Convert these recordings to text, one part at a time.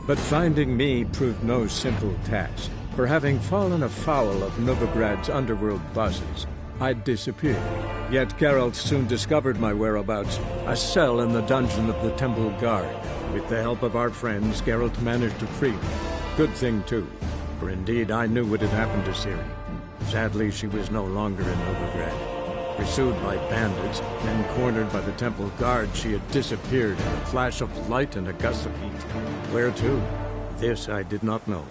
But finding me proved no simple task. For having fallen afoul of Novigrad's underworld bosses, I'd disappeared. Yet Geralt soon discovered my whereabouts, a cell in the dungeon of the Temple Guard. With the help of our friends, Geralt managed to free me. Good thing, too, for indeed I knew what had happened to Ciri. Sadly, she was no longer in Novigrad. Pursued by bandits, then cornered by the Temple Guard, she had disappeared in a flash of light and a gust of heat. Where to? This I did not know.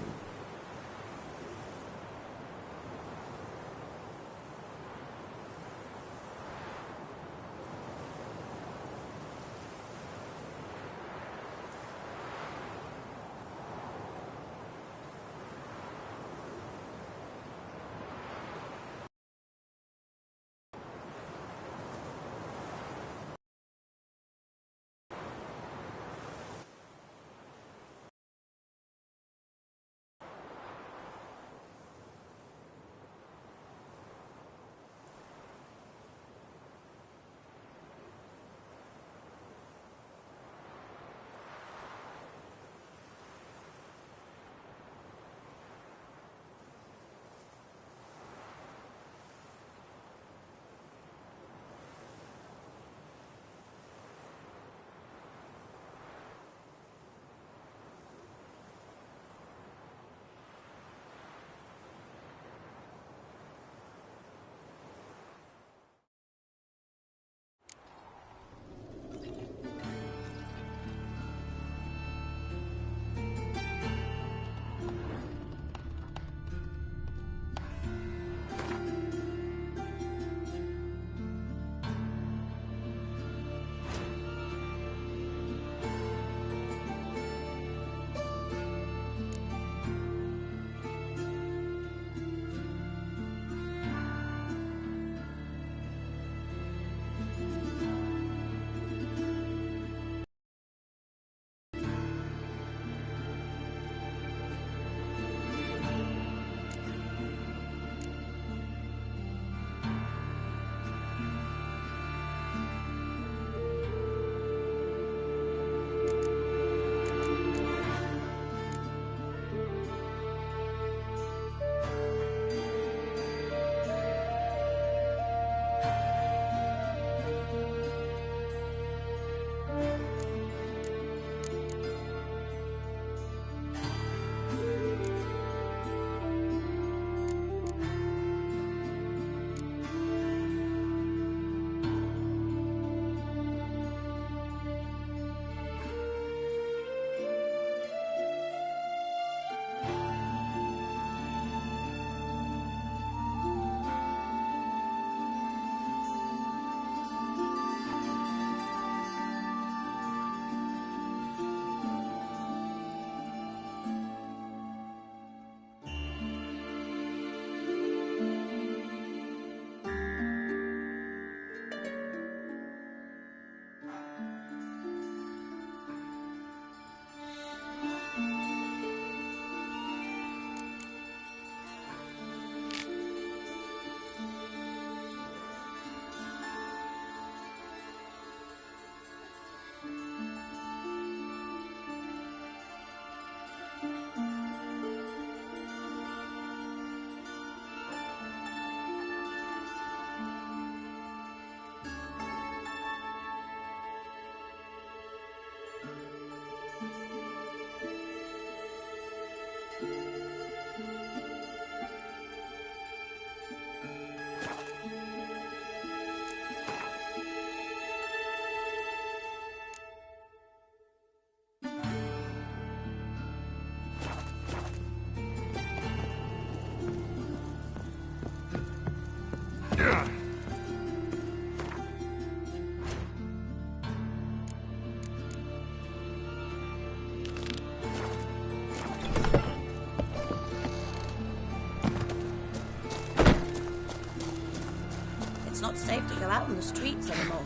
It's not safe to go out on the streets anymore.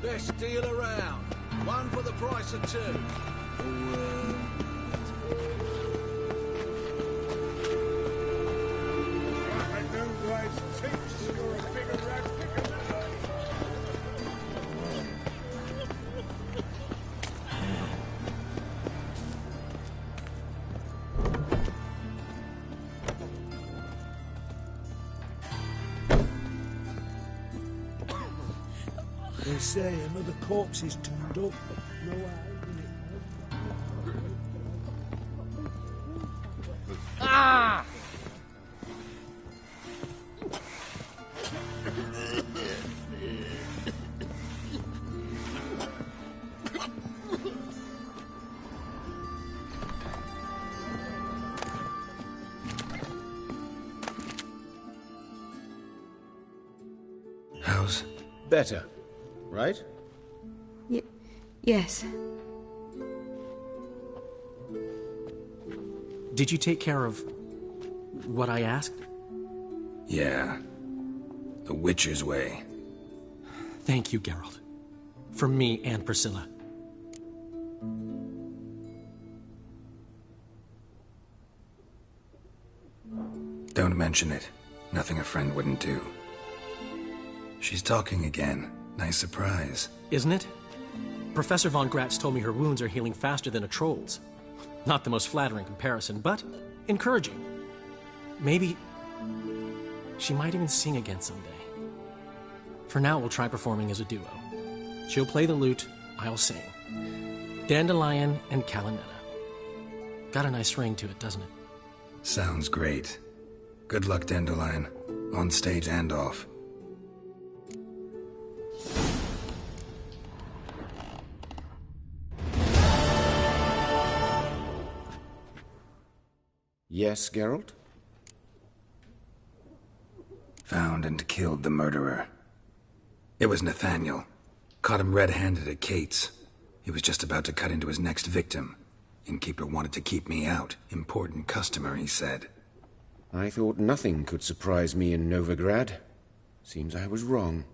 Best deal around. One for the price of two. They say another corpse is turned up. No eyes in it. Ah! How's... Better, right? Yes. Did you take care of what I asked? Yeah. The Witcher's way. Thank you, Geralt. From me and Priscilla. Don't mention it. Nothing a friend wouldn't do. She's talking again. Nice surprise. Isn't it? Professor von Gratz told me her wounds are healing faster than a troll's. Not the most flattering comparison, but encouraging. Maybe she might even sing again someday. For now, we'll try performing as a duo. She'll play the lute, I'll sing. Dandelion and Calinetta. Got a nice ring to it, doesn't it? Sounds great. Good luck, Dandelion. On stage and off. Yes, Geralt? Found and killed the murderer. It was Nathaniel. Caught him red-handed at Kate's. He was just about to cut into his next victim. Innkeeper wanted to keep me out. Important customer, he said. I thought nothing could surprise me in Novigrad. Seems I was wrong.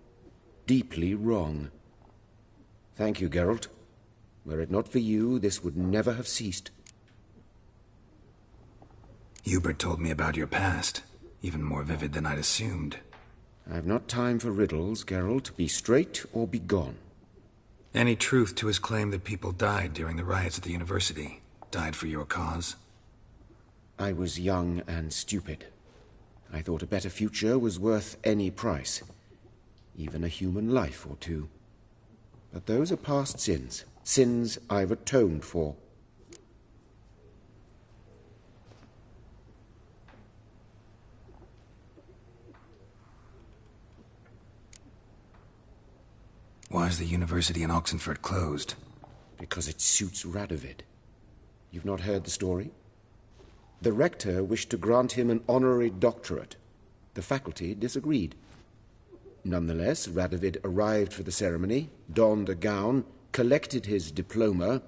Deeply wrong. Thank you, Geralt. Were it not for you, this would never have ceased. Hubert told me about your past. Even more vivid than I'd assumed. I've not time for riddles, Geralt. Be straight or be gone. Any truth to his claim that people died during the riots at the university? Died for your cause? I was young and stupid. I thought a better future was worth any price. Even a human life or two. But those are past sins. Sins I've atoned for. Why is the university in Oxenford closed? Because it suits Radovid. You've not heard the story? The rector wished to grant him an honorary doctorate. The faculty disagreed. Nonetheless, Radovid arrived for the ceremony, donned a gown, collected his diploma,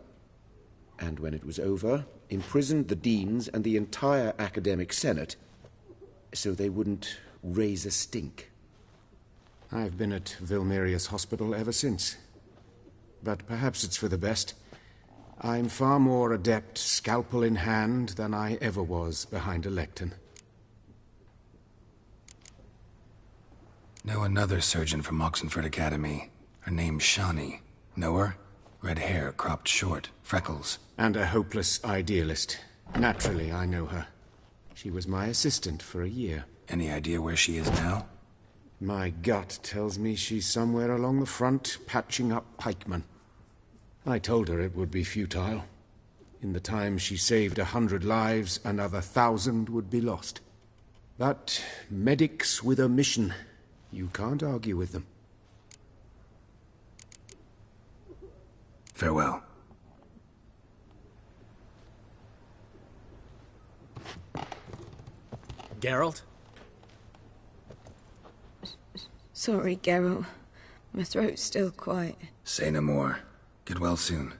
and when it was over, imprisoned the deans and the entire academic senate so they wouldn't raise a stink. I've been at Vilmerius Hospital ever since. But perhaps it's for the best. I'm far more adept, scalpel in hand, than I ever was behind a lectern. Know another surgeon from Oxenford Academy. Her name's Shani. Know her? Red hair, cropped short, freckles. And a hopeless idealist. Naturally, I know her. She was my assistant for a year. Any idea where she is now? My gut tells me she's somewhere along the front, patching up pikemen. I told her it would be futile. In the time she saved 100 lives, another 1,000 would be lost. But medics with a mission, you can't argue with them. Farewell. Geralt? Sorry, Geralt. My throat's still quiet. Say no more. Get well soon.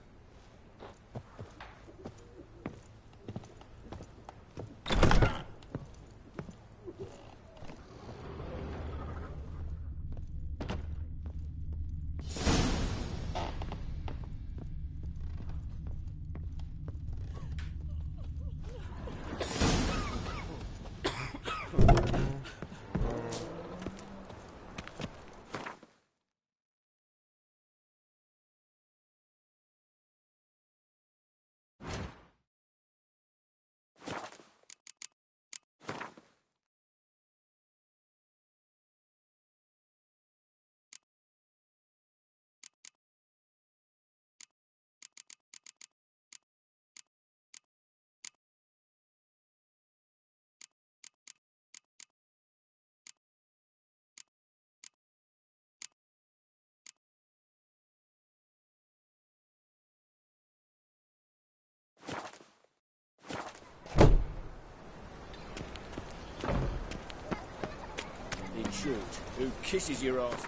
short. Who kisses your ass?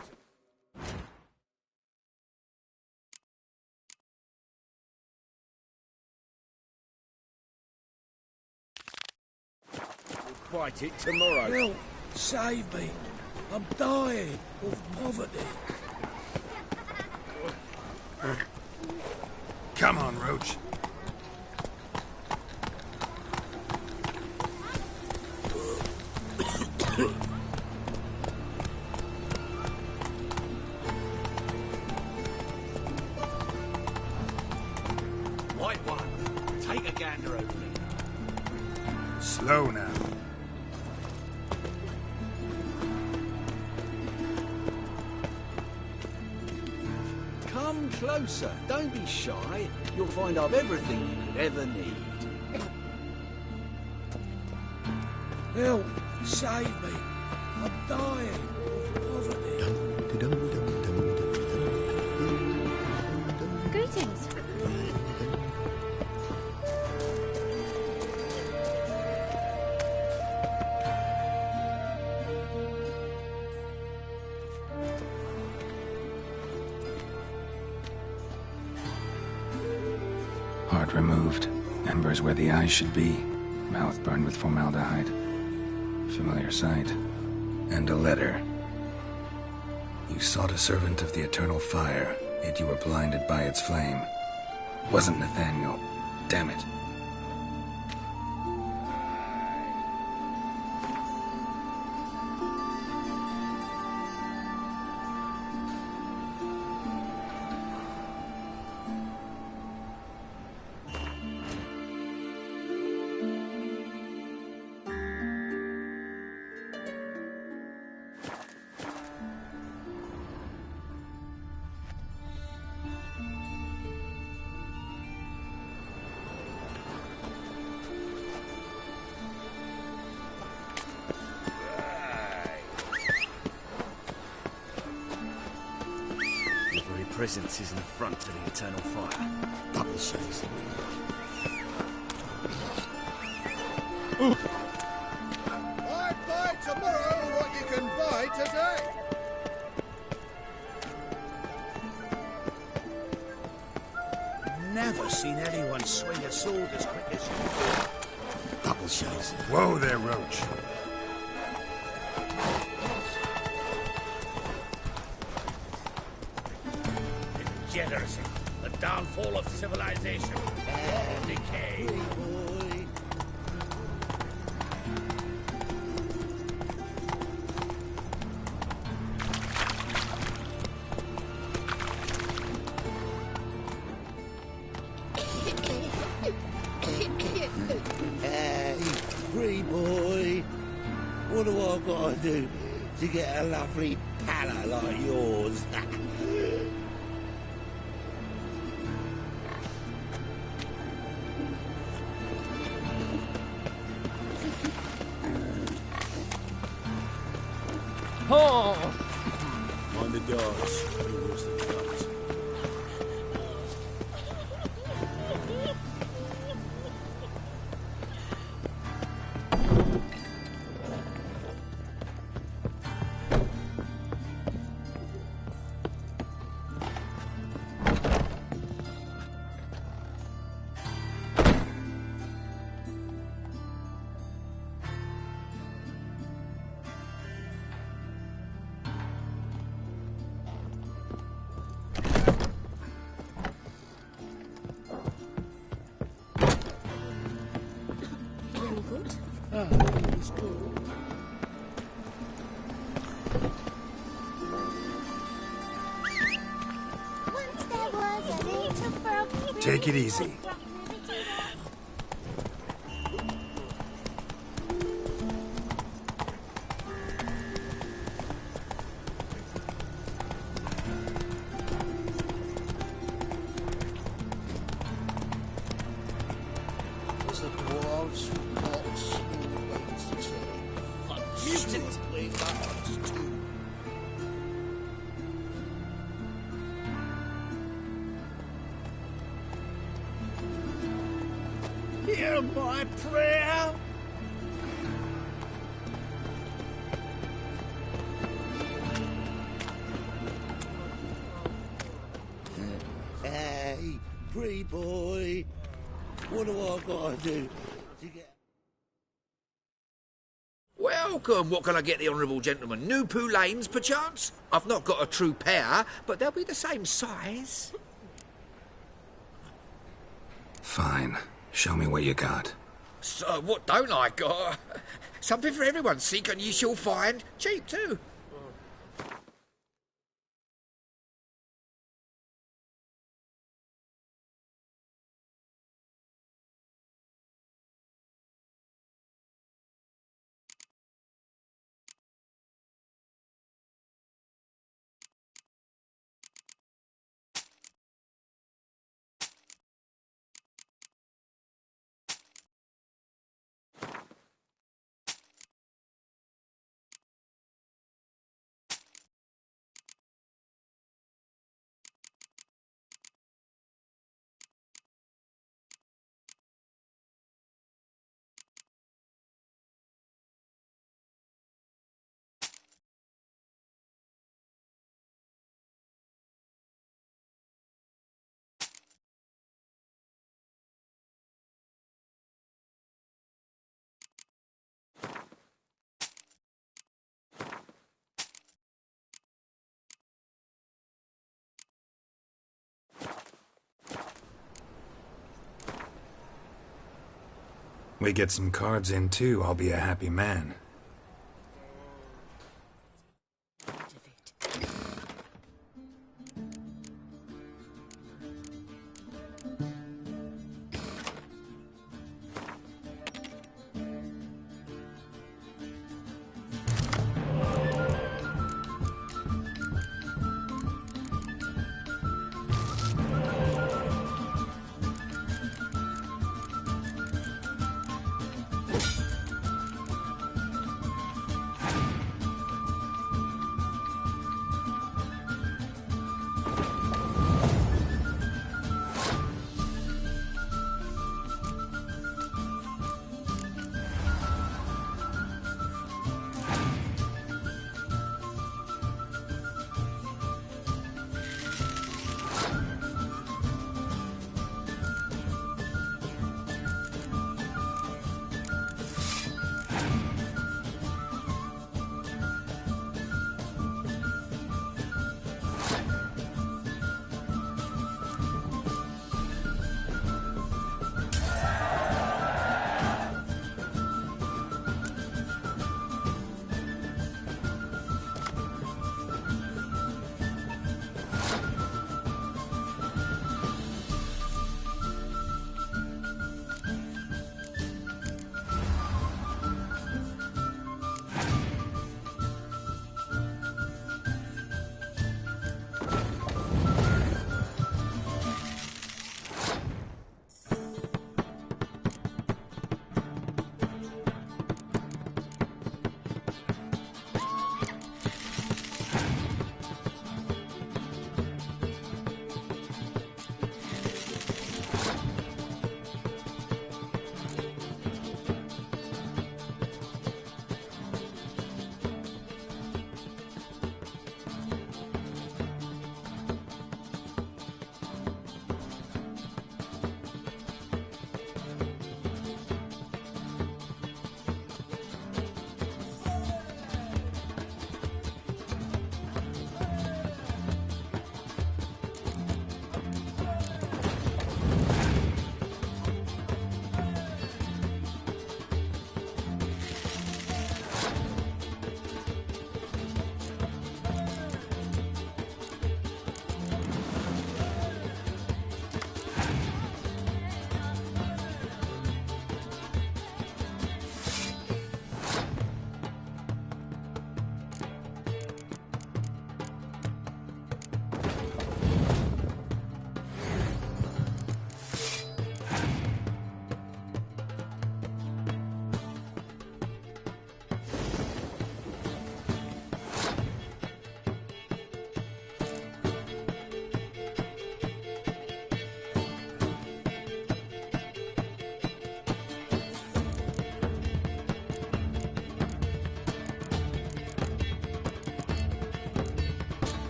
We'll bite it tomorrow. Help! Save me! I'm dying of poverty. Come on, Roach. White one, take a gander over me. Slow now. Come closer. Don't be shy. You'll find I've everything you could ever need. Help! Save me! I'm dying of poverty. Greetings. Heart removed. Embers where the eyes should be. Mouth burned with formaldehyde. Familiar sight. And a letter. You sought a servant of the eternal fire, yet you were blinded by its flame. Wasn't Nathaniel. Damn it. Presence is an affront to the eternal fire. Double shades. Buy tomorrow what you can buy today. Never seen anyone swing a sword as quick as you. Double shades. Whoa there, Roach. Degeneracy, the downfall of civilization, moral decay. Hey, free boy. What do I gotta do to get a lovely palate like yours? Mind the dogs. Who was the cops? Really good. It's good. Once there was a little frog. Take it easy. Was the dwarves not mutant? Hear my prayer. Free boy. What do I gotta do to get... Welcome. What can I get the honourable gentleman? New poulaines, perchance? I've not got a true pair, but they'll be the same size. Fine. Show me what you got. So, what don't I got? Something for everyone. Seek and ye shall find. Cheap, too. We get some cards in too, I'll be a happy man.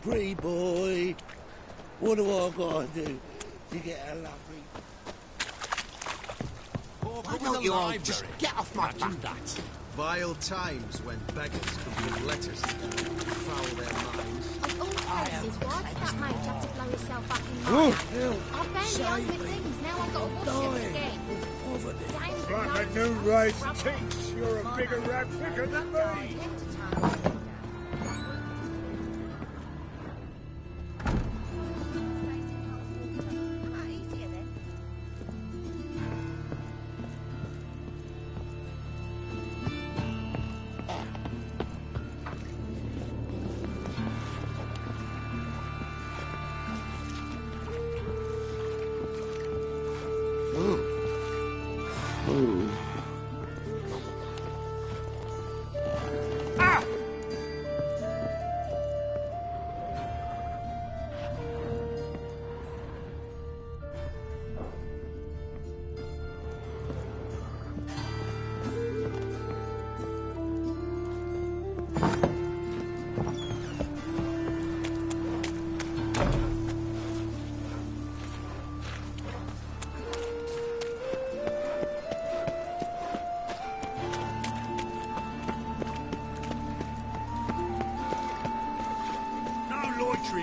Pretty boy, what do I gotta do to get a lovely... Why don't you all just get off my back? Vile times when beggars could give letters to them and foul their minds. Of all places, why did that mage have to blow himself up in mine? I've barely owned with things, now I've got to wash it again. Like a new rice tinks, you're a bigger rat picker than me.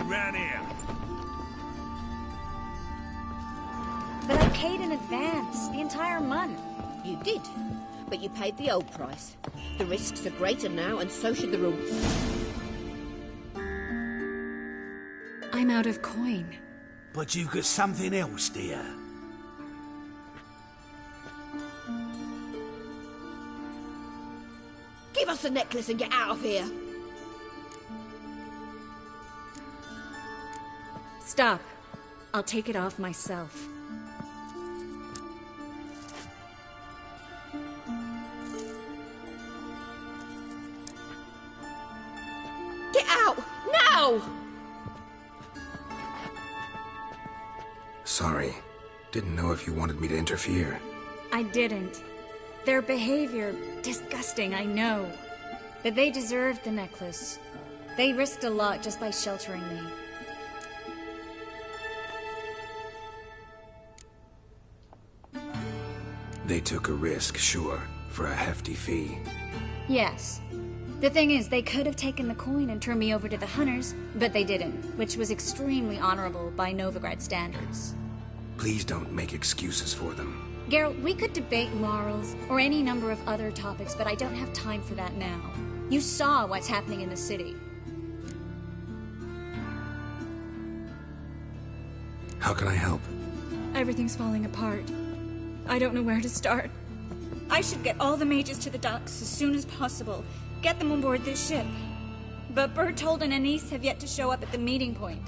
Round here. But I paid in advance, the entire month. You did, but you paid the old price. The risks are greater now, and so should the rewards. I'm out of coin. But you've got something else, dear. Give us the necklace and get out of here. Stop. I'll take it off myself. Get out! Now! Sorry. Didn't know if you wanted me to interfere. I didn't. Their behavior, disgusting, I know. But they deserved the necklace. They risked a lot just by sheltering me. They took a risk, sure, for a hefty fee. Yes. The thing is, they could have taken the coin and turned me over to the hunters, but they didn't, which was extremely honorable by Novigrad standards. Please don't make excuses for them. Geralt, we could debate morals, or any number of other topics, but I don't have time for that now. You saw what's happening in the city. How can I help? Everything's falling apart. I don't know where to start. I should get all the mages to the docks as soon as possible. Get them on board this ship. But Bertold and Anise have yet to show up at the meeting point.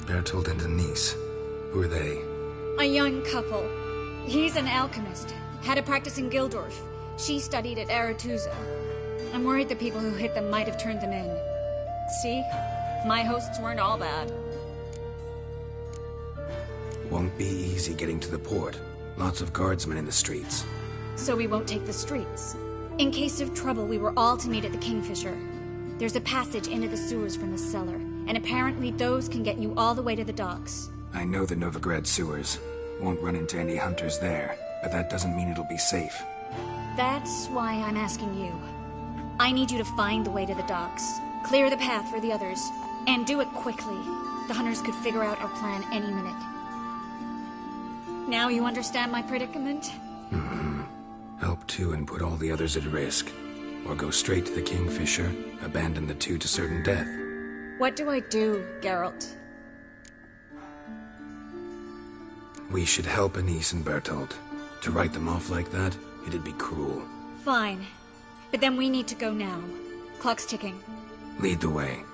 Bertold and Anise. Who are they? A young couple. He's an alchemist. Had a practice in Gildorf. She studied at Aretuza. I'm worried the people who hit them might have turned them in. See? My hosts weren't all bad. Won't be easy getting to the port. Lots of guardsmen in the streets. So we won't take the streets. In case of trouble, we were all to meet at the Kingfisher. There's a passage into the sewers from the cellar, and apparently those can get you all the way to the docks. I know the Novigrad sewers. Won't run into any hunters there, but that doesn't mean it'll be safe. That's why I'm asking you. I need you to find the way to the docks, clear the path for the others, and do it quickly. The hunters could figure out our plan any minute. Now you understand my predicament? Mm-hmm. Help two and put all the others at risk. Or go straight to the Kingfisher, abandon the two to certain death. What do I do, Geralt? We should help Anise and Bertold. To write them off like that, it'd be cruel. Fine. But then we need to go now. Clock's ticking. Lead the way.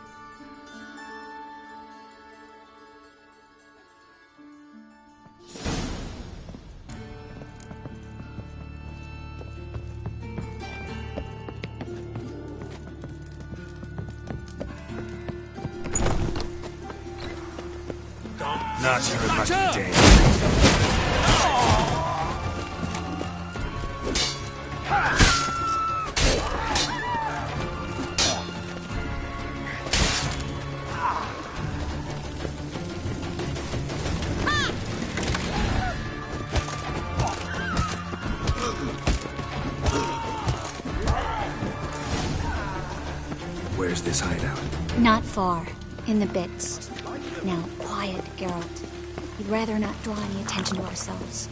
Not sure about today. this hideout? Not far. In the bits. Now, quiet, Geralt. We'd rather not draw any attention to ourselves.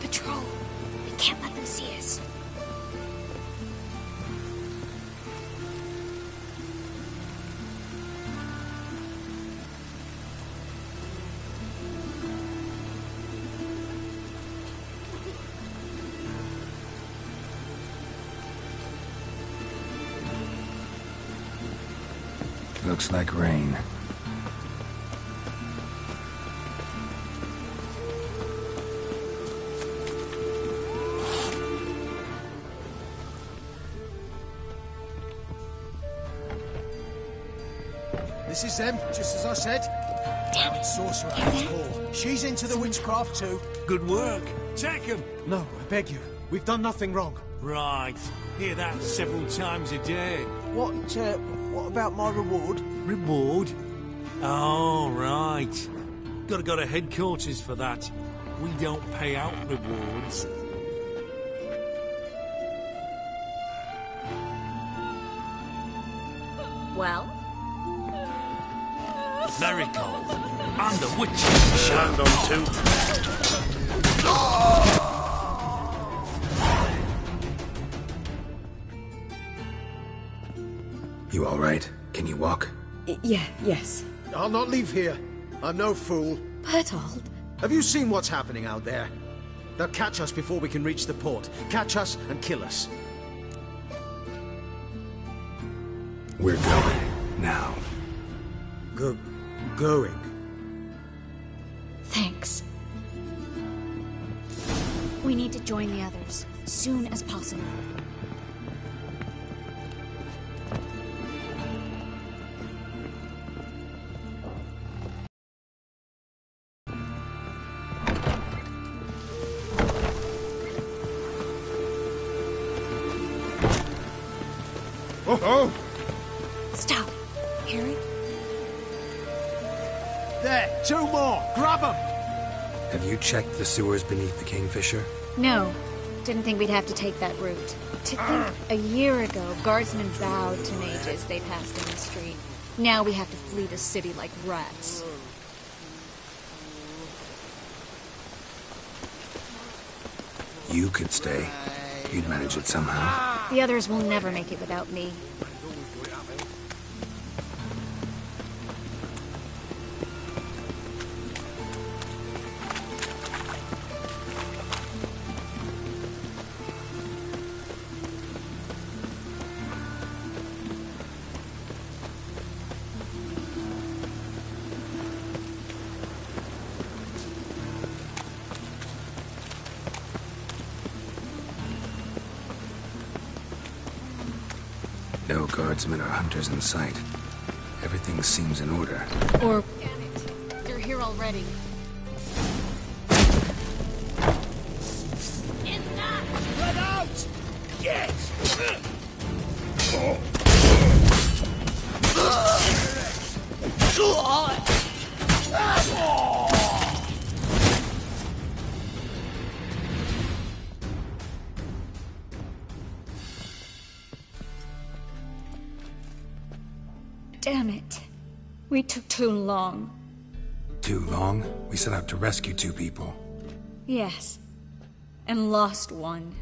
Patrol. We can't let them see us. Looks like rain. This is them, just as I said. Damn it, sorcerer at its core. She's into the witchcraft too. Good work. Take him. No, I beg you. We've done nothing wrong. Right. Hear that several times a day. What about my reward? Reward? Oh, right. Gotta go to headquarters for that. We don't pay out rewards. Well? Marigold. And the witches. Hand on two. You all right? Can you walk? Yes. I'll not leave here. I'm no fool. Bertold. Have you seen what's happening out there? They'll catch us before we can reach the port. Catch us and kill us. We're going now. Going? Thanks. We need to join the others, soon as possible. Oh! Stop. Harry? There, two more! Grab them! Have you checked the sewers beneath the Kingfisher? No. Didn't think we'd have to take that route. To think a year ago, guardsmen bowed to mages they passed in the street. Now we have to flee the city like rats. You could stay. You'd manage it somehow. The others will never make it without me. No guardsmen or hunters in sight. Everything seems in order. Or... Damn it. They're here already. Let out! Get! Damn it. We took too long. Too long? We set out to rescue 2 people. Yes. And lost one.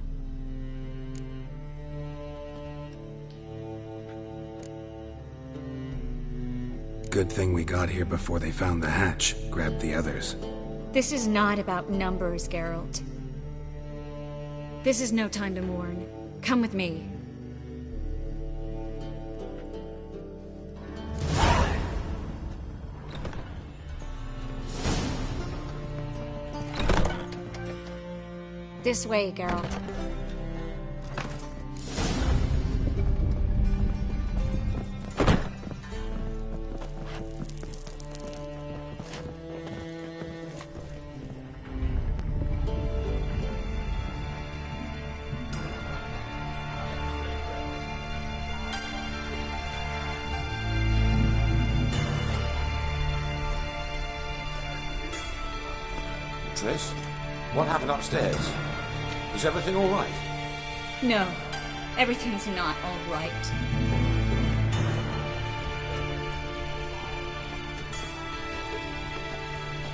Good thing we got here before they found the hatch, grabbed the others. This is not about numbers, Geralt. This is no time to mourn. Come with me. This way, Geralt. Triss, what happened upstairs? Is everything all right? No, everything's not all right.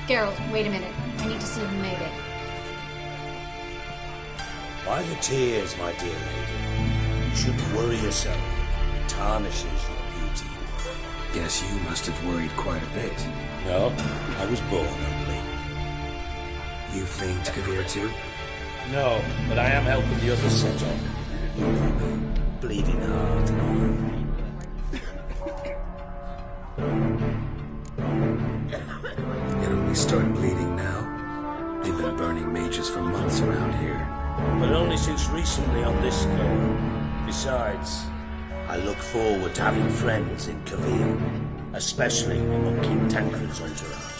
Geralt, wait a minute. I need to see who made it. By the tears, my dear lady. You shouldn't worry yourself. It tarnishes your beauty. Guess you must have worried quite a bit. No, I was born ugly. You fleeing to Kavir too? No, but I am helping the others set on. Bleeding hard. It only started bleeding now. They've been burning mages for months around here. But only since recently on this score. Besides, I look forward to having friends in Kavir, especially among King Tancred's entourage.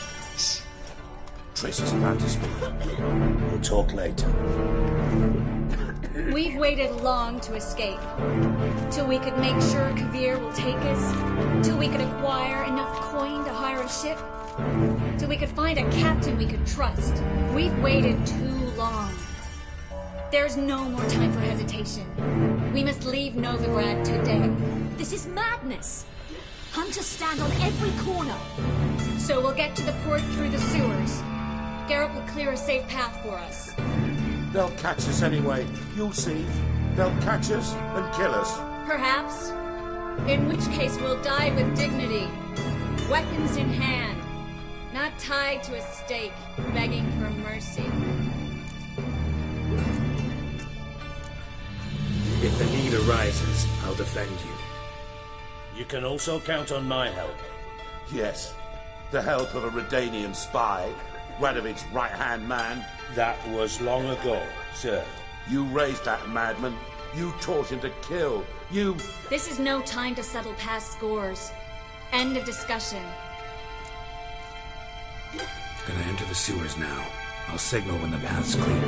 Triss is about to speak. We'll talk later. We've waited long to escape. Till we could make sure Kavir will take us. Till we could acquire enough coin to hire a ship. Till we could find a captain we could trust. We've waited too long. There's no more time for hesitation. We must leave Novigrad today. This is madness. Hunters stand on every corner. So we'll get to the port through the sewers. Geralt will clear a safe path for us. They'll catch us anyway. You'll see. They'll catch us and kill us. Perhaps. In which case we'll die with dignity. Weapons in hand. Not tied to a stake, begging for mercy. If the need arises, I'll defend you. You can also count on my help. Yes. The help of a Redanian spy. Radovic's right-hand man. That was long ago, sir. You raised that madman. You taught him to kill. You... This is no time to settle past scores. End of discussion. Gonna enter the sewers now. I'll signal when the path's clear.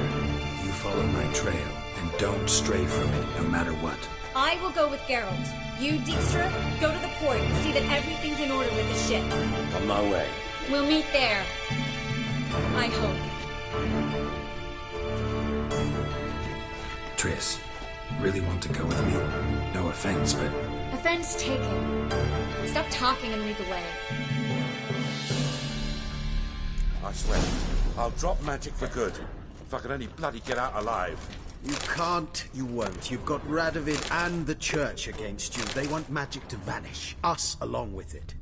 You follow my trail, and don't stray from it, no matter what. I will go with Geralt. You, Dijkstra, go to the port and see that everything's in order with the ship. On my way. We'll meet there. I hope. Triss, really want to go with me? No offense, but... Offense taken. Stop talking and lead the way. I swear, I'll drop magic for good. If I can only bloody get out alive. You can't, you won't. You've got Radovid and the Church against you. They want magic to vanish. Us along with it.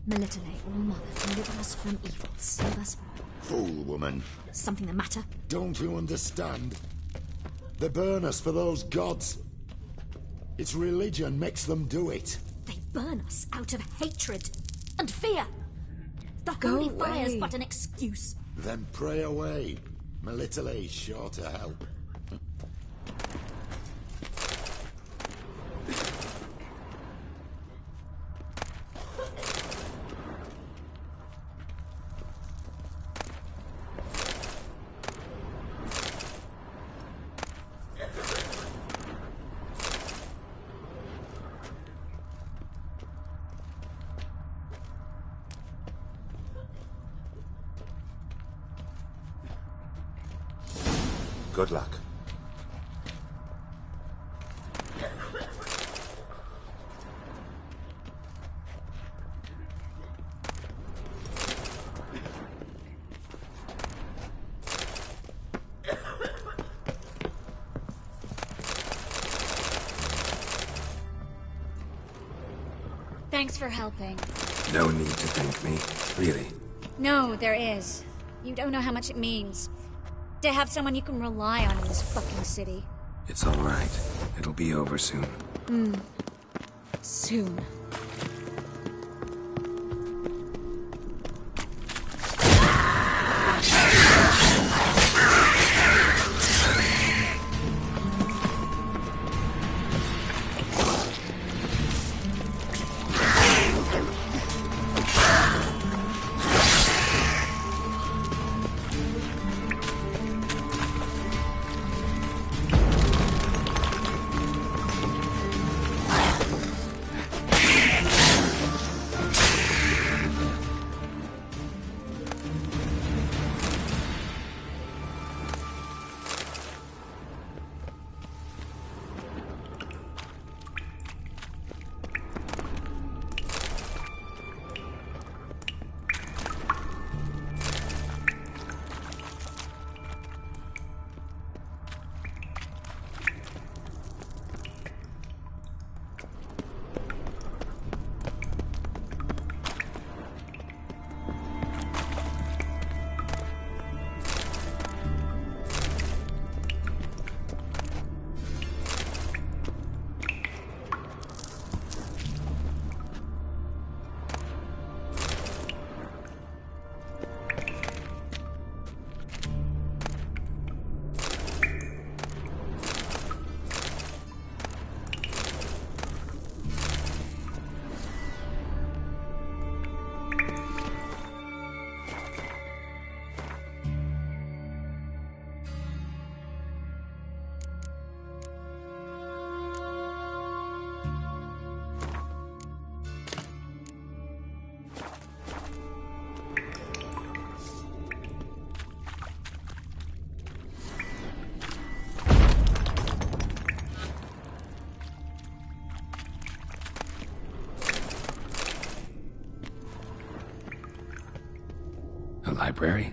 Melitele, All-Mother, deliver us from evil. Save us from... Fool woman. Something the matter? Don't you understand? They burn us for those gods. It's religion makes them do it. They burn us out of hatred and fear. The Go holy fire's away. but an excuse. Then pray away. Melitele's sure to help. Good luck. Thanks for helping. No need to thank me, really. No, there is. You don't know how much it means. To have someone you can rely on in this fucking city. It's all right. It'll be over soon. Soon. A library?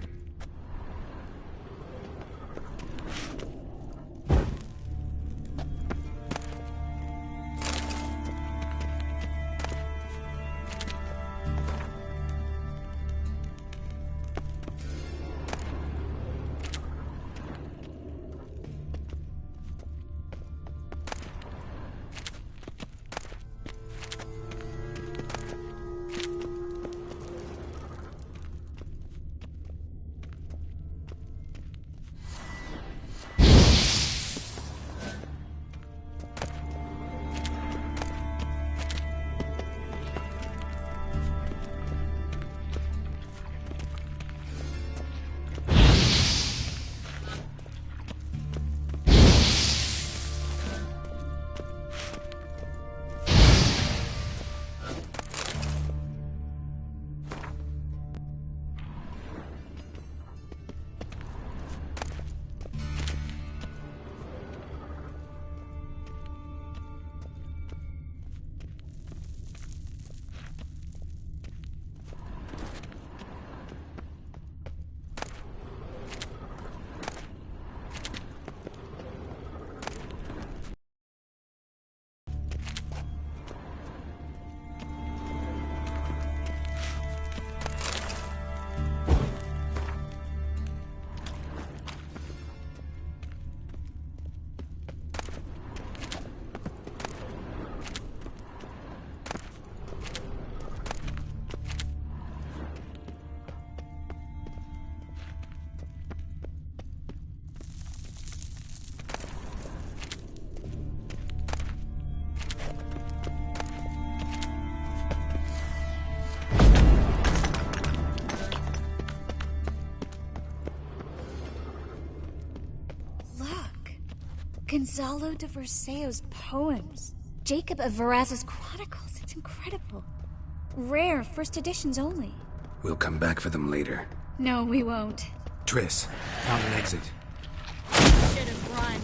Gonzalo de Verseo's poems. Jacob of Verraz's Chronicles. It's incredible. Rare, first editions only. We'll come back for them later. No, we won't. Triss, found an exit. Should have run.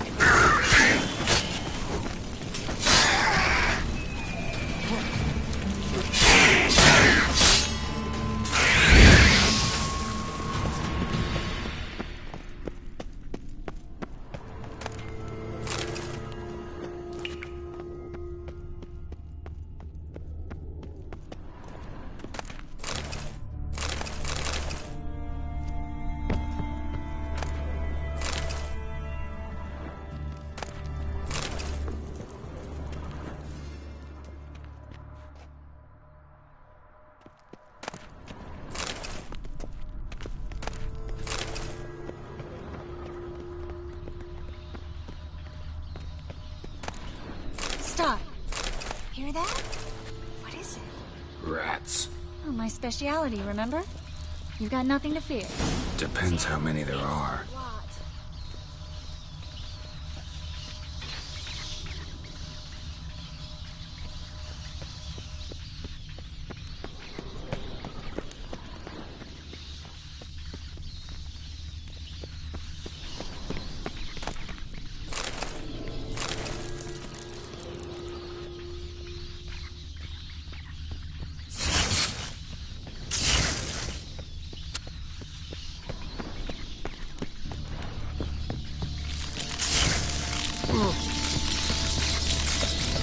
Stop. Hear that? What is it? Rats. Oh, my speciality, remember? You've got nothing to fear. Depends how many there are.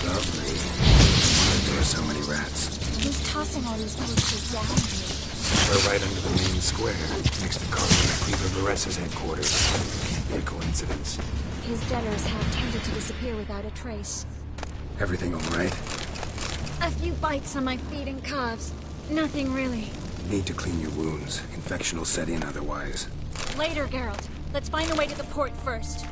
Lovely. There are so many rats. Who's tossing all these corpses down here? We're right under the main square, next to Carnal Sin's headquarters. Can't be a coincidence. His debtors have tended to disappear without a trace. Everything all right? A few bites on my feet and calves. Nothing really. Need to clean your wounds. Infection will set in otherwise. Later, Geralt. Let's find the way to the port first.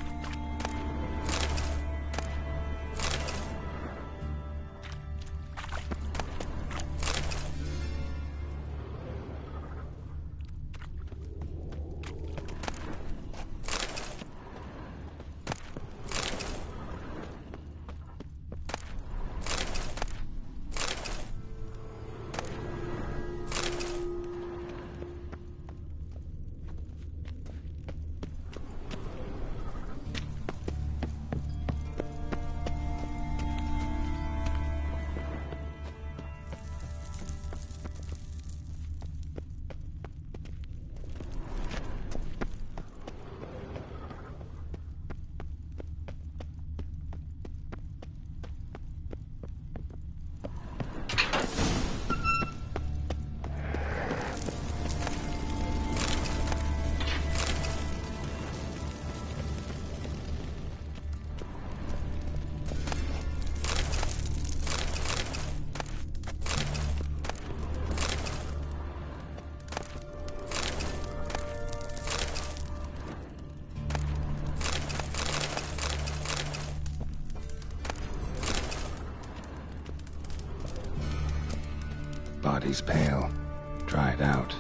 Body's pale. Dried out.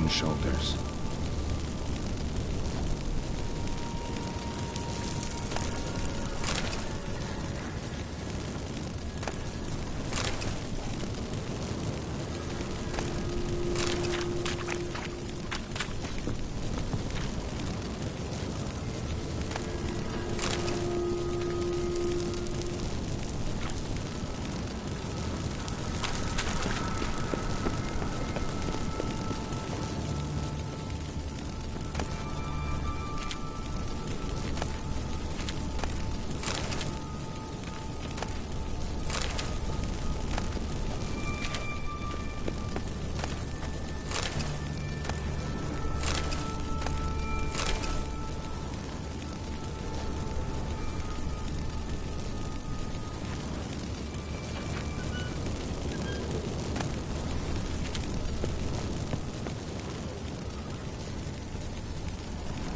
and shoulders.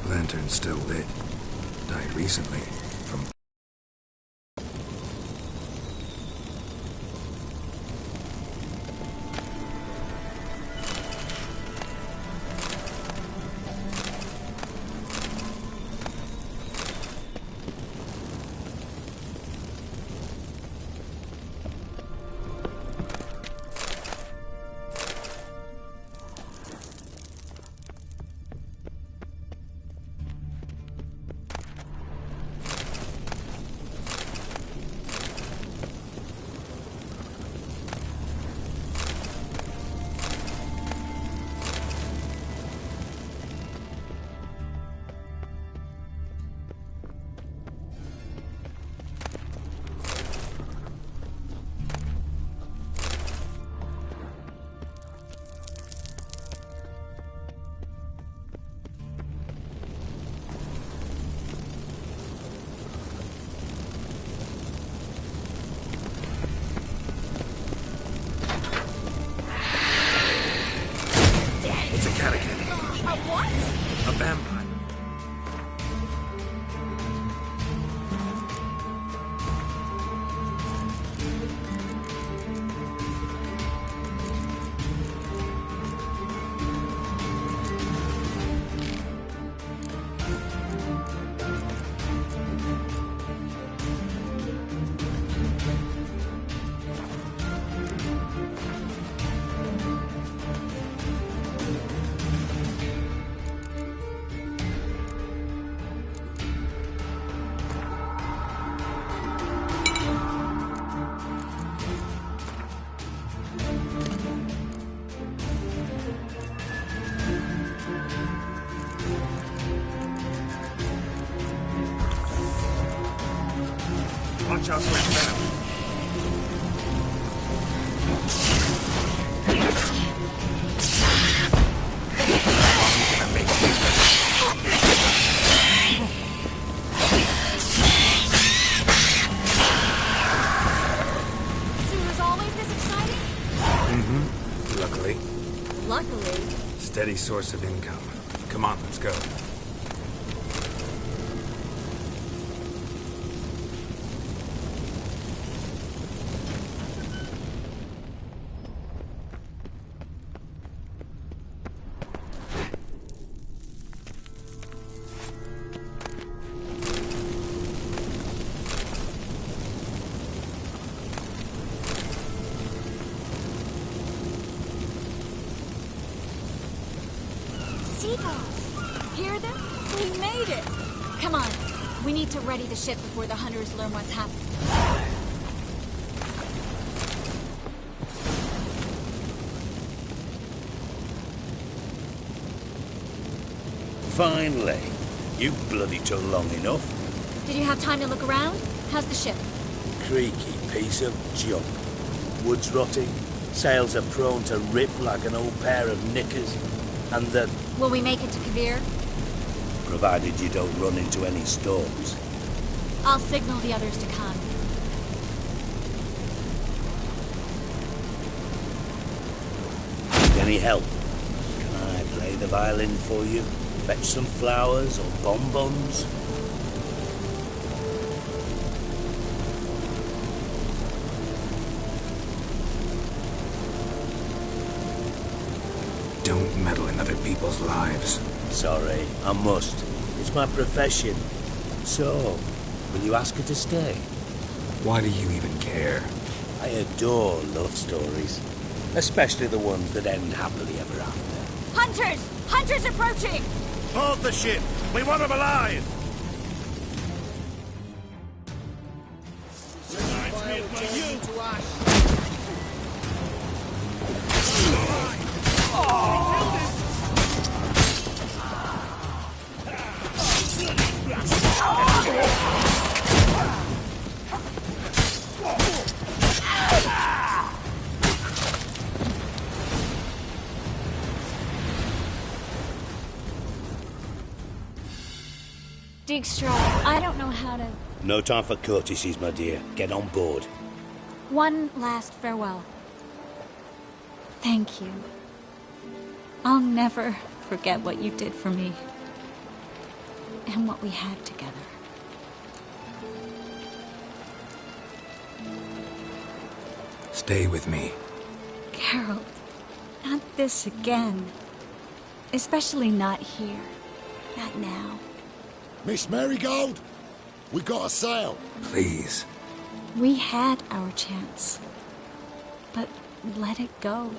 Lantern's still lit. Died recently from... Watch out for his venom. Luckily. Steady source of income. Come on, let's go. Hear them? We made it! Come on. We need to ready the ship before the hunters learn what's happening. Finally. You bloody took long enough. Did you have time to look around? How's the ship? Creaky piece of junk. Wood's rotting. Sails are prone to rip like an old pair of knickers. And the... Will we make it to Kavir? Provided you don't run into any storms. I'll signal the others to come. Need any help? Can I play the violin for you? Fetch some flowers or bonbons? Don't meddle in other people's lives. Sorry, I must. It's my profession. So, will you ask her to stay? Why do you even care? I adore love stories. Especially the ones that end happily ever after. Hunters! Hunters approaching! Hold the ship! We want them alive! Dijkstra, I don't know how to... No time for courtesies, my dear. Get on board. One last farewell. Thank you. I'll never forget what you did for me. And what we had together. Stay with me. Geralt, not this again. Especially not here. Not now. Miss Marigold, we got a sail. Please. We had our chance. But let it go.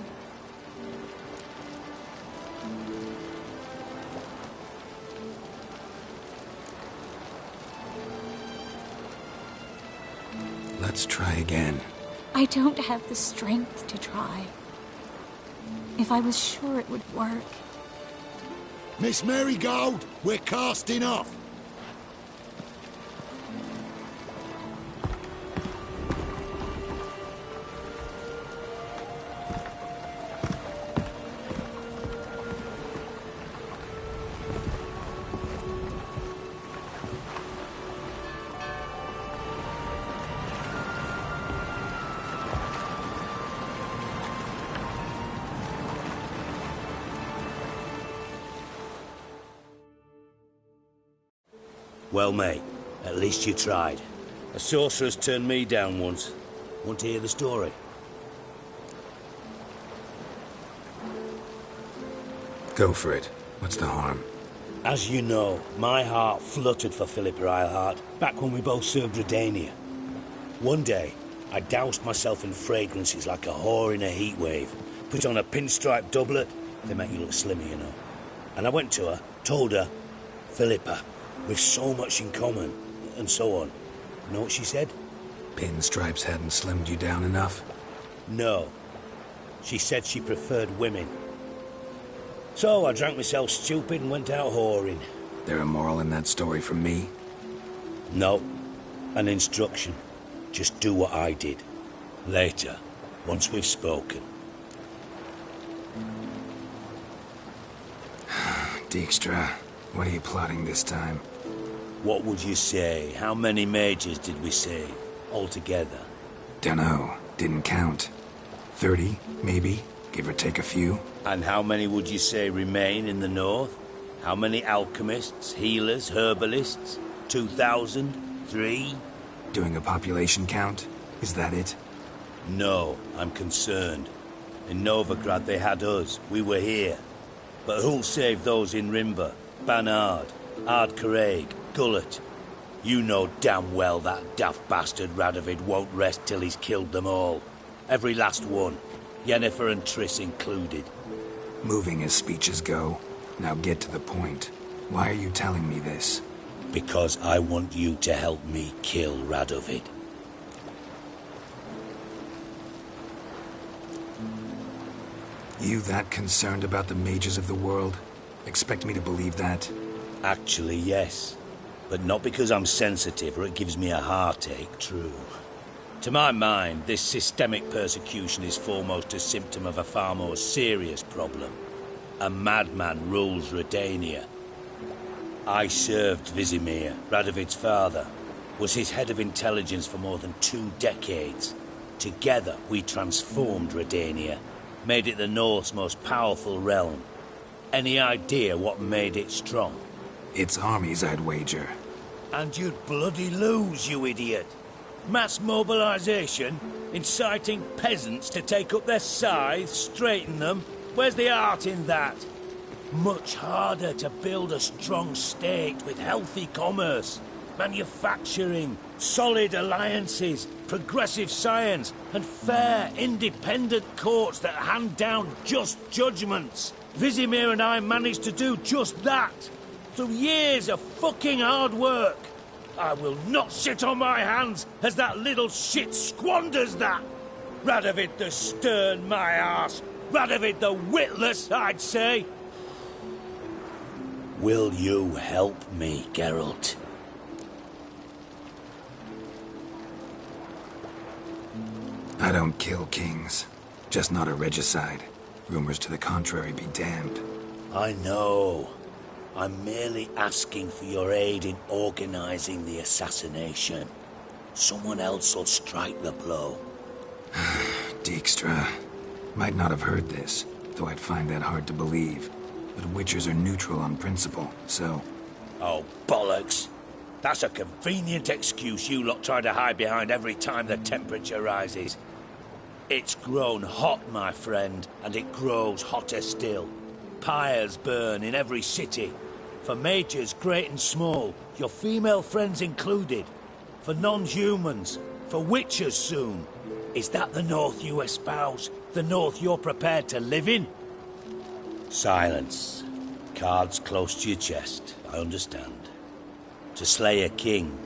Let's try again. I don't have the strength to try. If I was sure it would work. Miss Marigold, we're casting off. Well, mate, at least you tried. A sorcerer's turned me down once. Want to hear the story? Go for it. What's the harm? As you know, my heart fluttered for Philippa Eilhart back when we both served Redania. One day, I doused myself in fragrances like a whore in a heatwave, put on a pinstripe doublet, they make you look slimmer, you know. And I went to her, told her, Philippa, we've so much in common, and so on. You know what she said? Pinstripes hadn't slimmed you down enough? No. She said she preferred women. So I drank myself stupid and went out whoring. There a moral in that story from me? No. An instruction. Just do what I did. Later, once we've spoken. Dijkstra, what are you plotting this time? What would you say? How many mages did we save, altogether? Dunno. Didn't count. 30, maybe, give or take a few. And how many would you say remain in the north? How many alchemists, healers, herbalists? 2,000? 3? Doing a population count? Is that it? No, I'm concerned. In Novigrad they had us. We were here. But who'll save those in Rimba? Banard, Ardcaraig, Gullet. You know damn well that daft bastard Radovid won't rest till he's killed them all. Every last one. Yennefer and Triss included. Moving as speeches go. Now get to the point. Why are you telling me this? Because I want you to help me kill Radovid. You that concerned about the mages of the world? Expect me to believe that? Actually, yes. But not because I'm sensitive or it gives me a heartache, true. To my mind, this systemic persecution is foremost a symptom of a far more serious problem. A madman rules Redania. I served Vizimir, Radovid's father, was his head of intelligence for more than 2 decades. Together, we transformed Redania, made it the North's most powerful realm. Any idea what made it strong? Its armies, I'd wager. And you'd bloody lose, you idiot. Mass mobilization, inciting peasants to take up their scythes, straighten them. Where's the art in that? Much harder to build a strong state with healthy commerce, manufacturing, solid alliances, progressive science, and fair, independent courts that hand down just judgments. Vizimir and I managed to do just that, through years of fucking hard work. I will not sit on my hands as that little shit squanders that. Radovid the stern, my arse. Radovid the witless, I'd say. Will you help me, Geralt? I don't kill kings. Just not a regicide. Rumors to the contrary be damned. I know. I'm merely asking for your aid in organizing the assassination. Someone else will strike the blow. Dijkstra. Might not have heard this, though I'd find that hard to believe. But Witchers are neutral on principle, so... Oh, bollocks. That's a convenient excuse you lot try to hide behind every time the temperature rises. It's grown hot, my friend, and it grows hotter still. Pyres burn in every city. For majors great and small, your female friends included. For non-humans, for Witchers soon. Is that the North you espouse? The North you're prepared to live in? Silence. Cards close to your chest, I understand. To slay a king,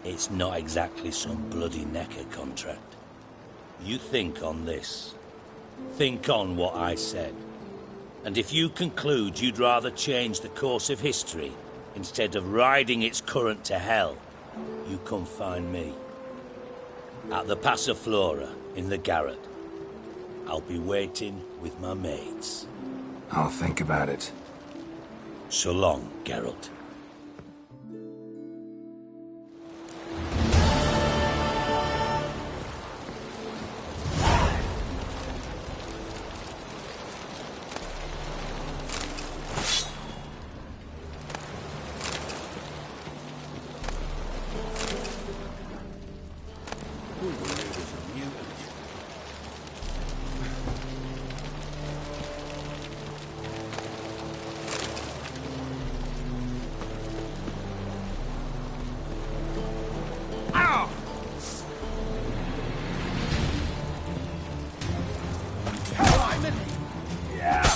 it's not exactly some bloody necker contract. You think on this. Think on what I said. And if you conclude you'd rather change the course of history instead of riding its current to hell, you come find me. At the Passiflora, in the garret. I'll be waiting with my mates. I'll think about it. So long, Geralt.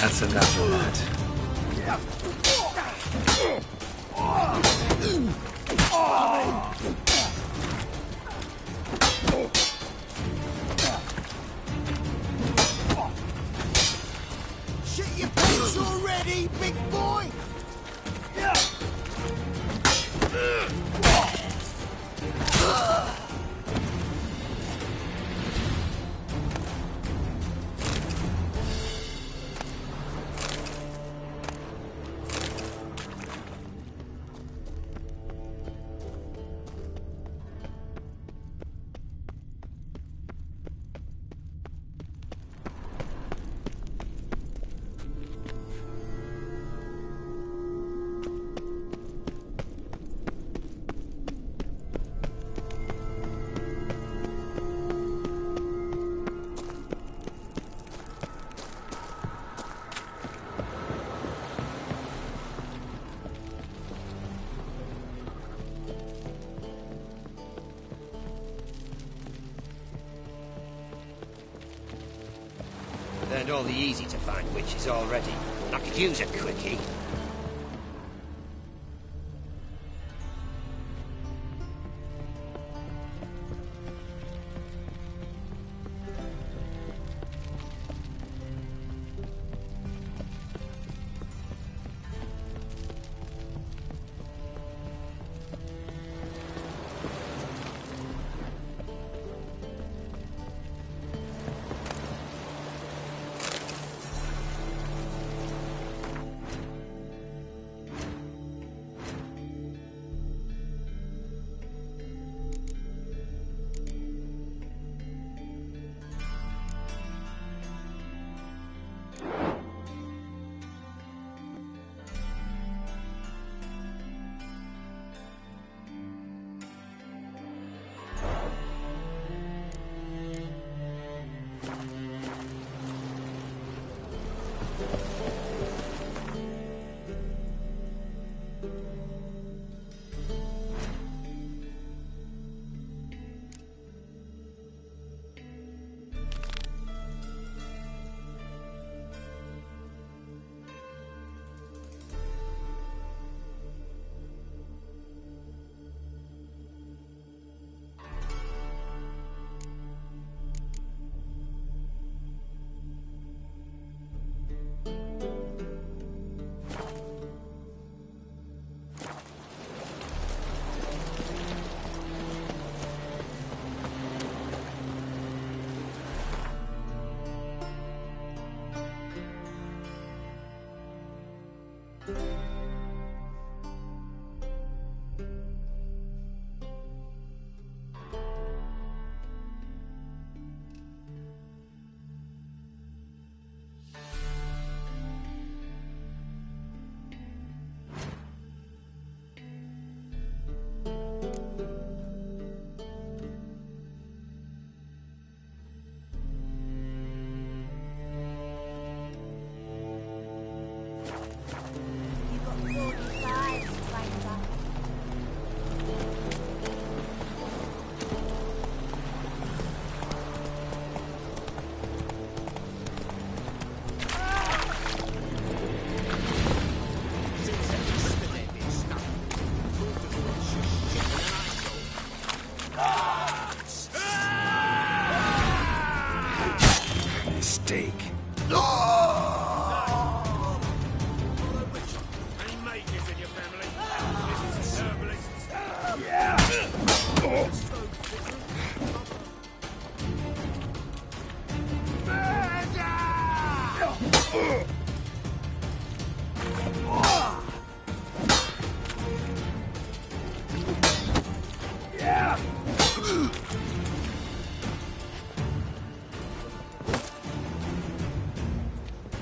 That's enough of that. Shit your pants already, big boy! Learned all the easy-to-find witches already. I could use a quickie.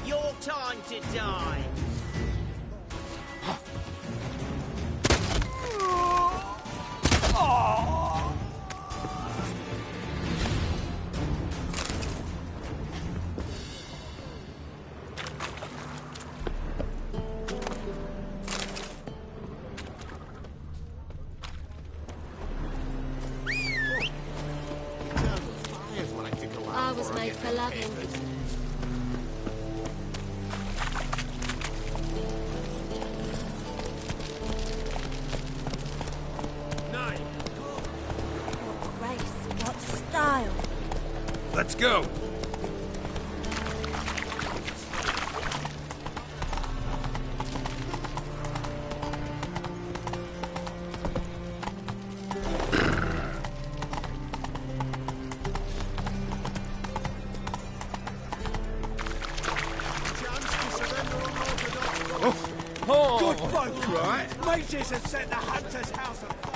Your time to die. I was made for loving. What grace, what style. Let's go. Good folk, right? Mages have set the hunter's house on fire.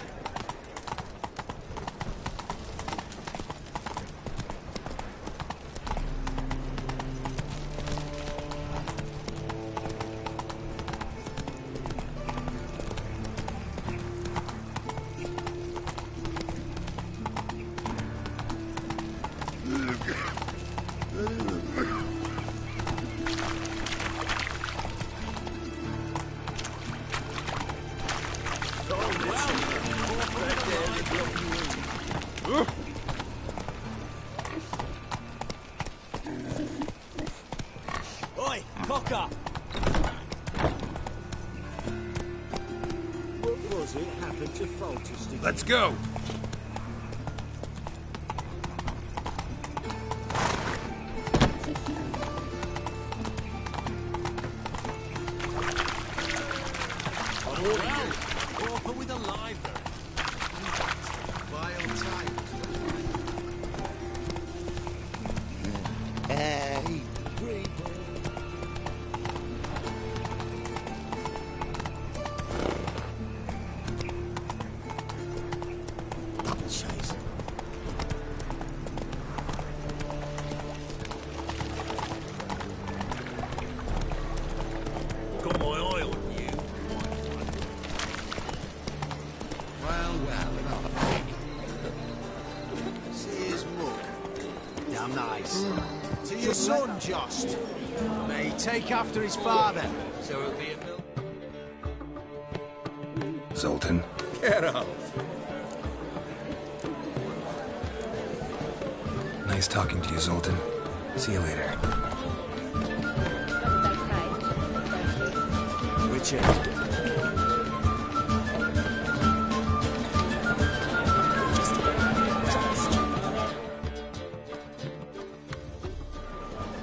Oi, cock up! What was it happened to Foltest? Let's go. Author with a library. Vile time. Hey, Chase. Got my eye on you. Well, another thing. See his mug. Damn nice. To your son, Jost. May he take after his father. So it'll be a Zoltan? Get out. Nice talking to you, Zoltan. See you later. Which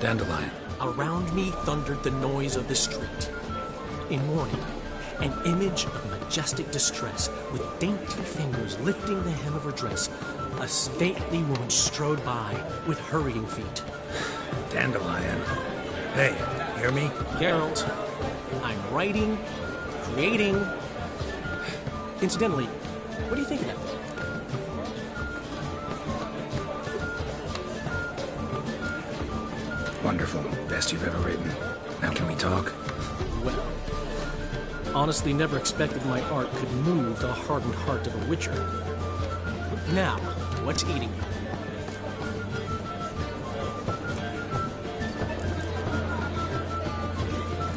Dandelion. Around me thundered the noise of the street. In mourning, an image of majestic distress, with dainty fingers lifting the hem of her dress, a stately woman strode by with hurrying feet. Dandelion. Hey, hear me? Geralt, I'm writing, creating. Incidentally, what do you think of that? Wonderful. Best you've ever written. Now can we talk? Well, honestly never expected my art could move the hardened heart of a witcher. Now, what's eating you?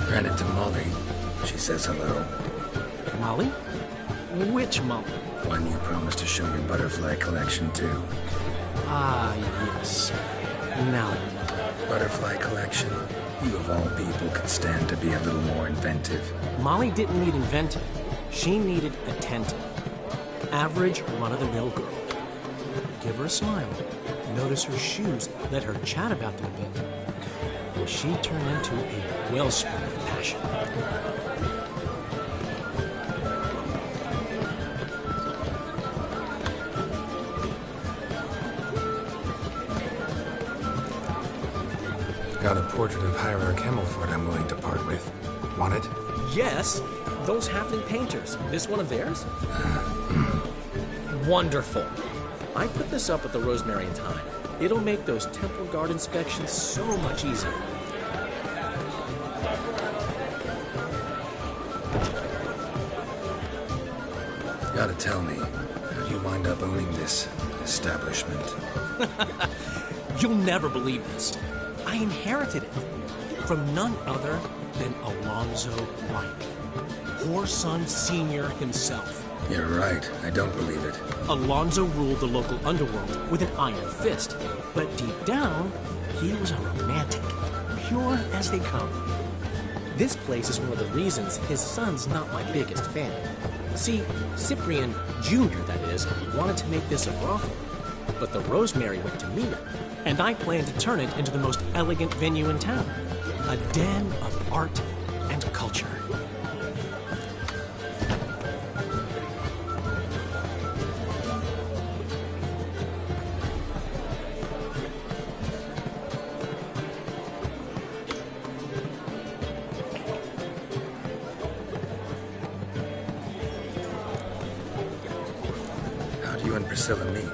Ran into Molly. She says hello. Molly? Which Molly? One you promised to show your butterfly collection to. Ah, yes. Now I remember. Butterfly collection? You of all people could stand to be a little more inventive. Molly didn't need inventive. She needed attentive. Average, run-of-the-mill girl. Give her a smile. Notice her shoes. Let her chat about them a bit. And she'd turn into a wellspring of passion. got a portrait of Hierarch Himmelfort I'm willing to part with. Want it? Yes. Those halfling painters. This one of theirs? Wonderful. I put this up at the Rosemary in time. It'll make those temple guard inspections so much easier. Gotta tell me, how'd you wind up owning this establishment? You'll never believe this. I inherited it from none other than Alonzo White, Whoreson Sr. himself. You're right, I don't believe it. Alonzo ruled the local underworld with an iron fist, but deep down, he was a romantic, pure as they come. This place is one of the reasons his son's not my biggest fan. See, Cyprian Jr., that is, wanted to make this a brothel, but the Rosemary went to me, and I plan to turn it into the most elegant venue in town. A den of art and culture. How do you and Priscilla meet?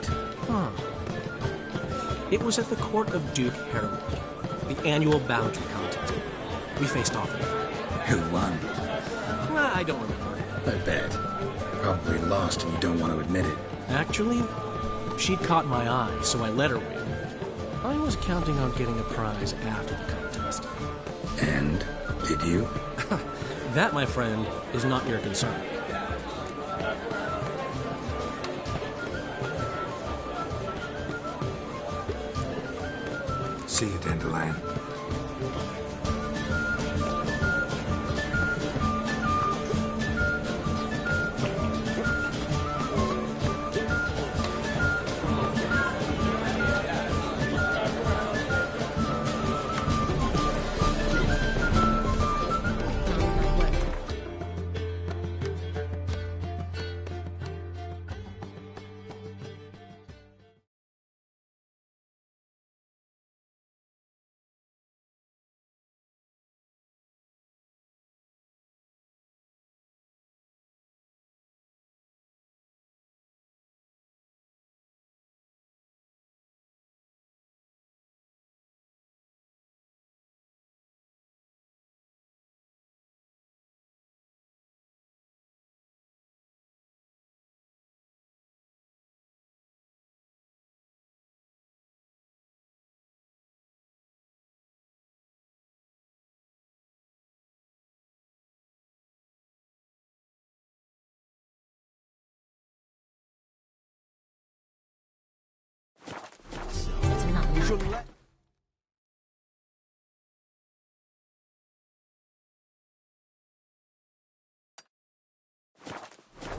It was at the court of Duke Harold, the annual boundary contest. We faced off. Who won? I don't remember. I bet. Probably lost and you don't want to admit it. Actually, she'd caught my eye, so I let her win. I was counting on getting a prize after the contest. And? Did you? That, my friend, is not your concern. See you, Dandelion.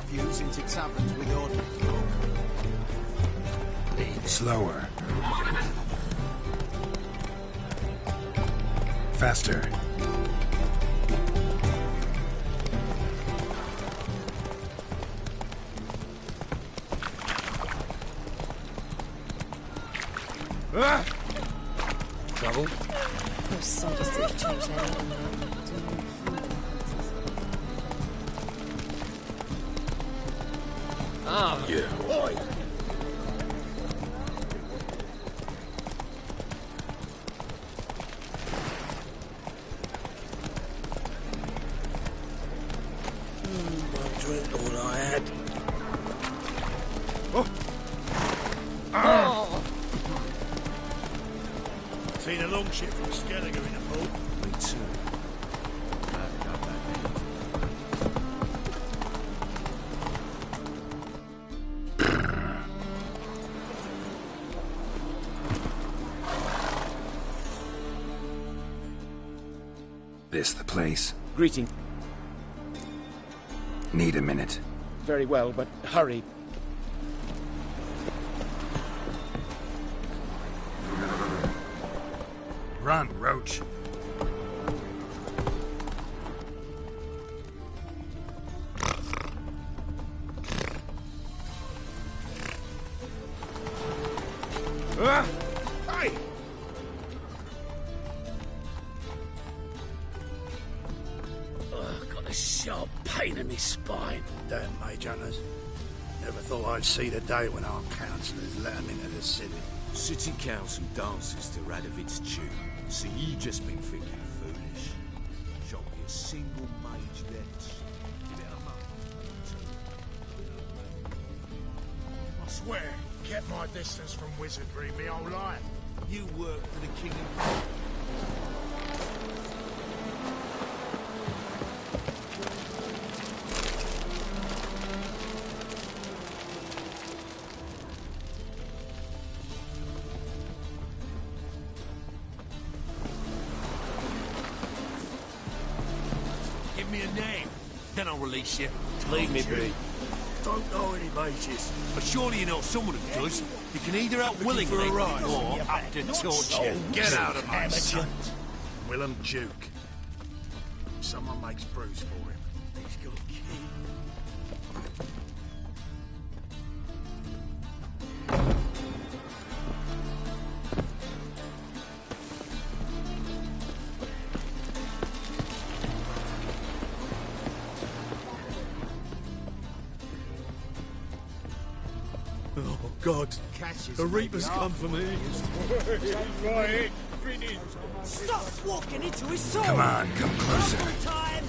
Views into taverns with ordinary folk. Slower. Faster. Trouble? Those sodists have changed their own mind. Ah, yeah. Oi. One drink, all I had. Seen a long ship from Skelliger in a boat. Me too. This the place? Greeting. Need a minute. Very well, but hurry. Run, Roach. Hey! Damn mage hunters. Never thought I'd see the day when our councillors let them into the city. City Council dances to Radovid's tune, so you just been thinking foolish. Shan't be a single mage left. Give it a month. I swear, kept my distance from wizardry me whole life. You work for the King and Give me a name, then I'll release you. Leave me be. Don't know any mages. But surely you know someone who does. You can either help willingly or have to torture. Get out of my sight. Willem Duke. Someone makes brews for him. He's got a key. Oh, God. The Reapers come for me. Right, finish. Stop walking into his soul! Come on, come closer. Time!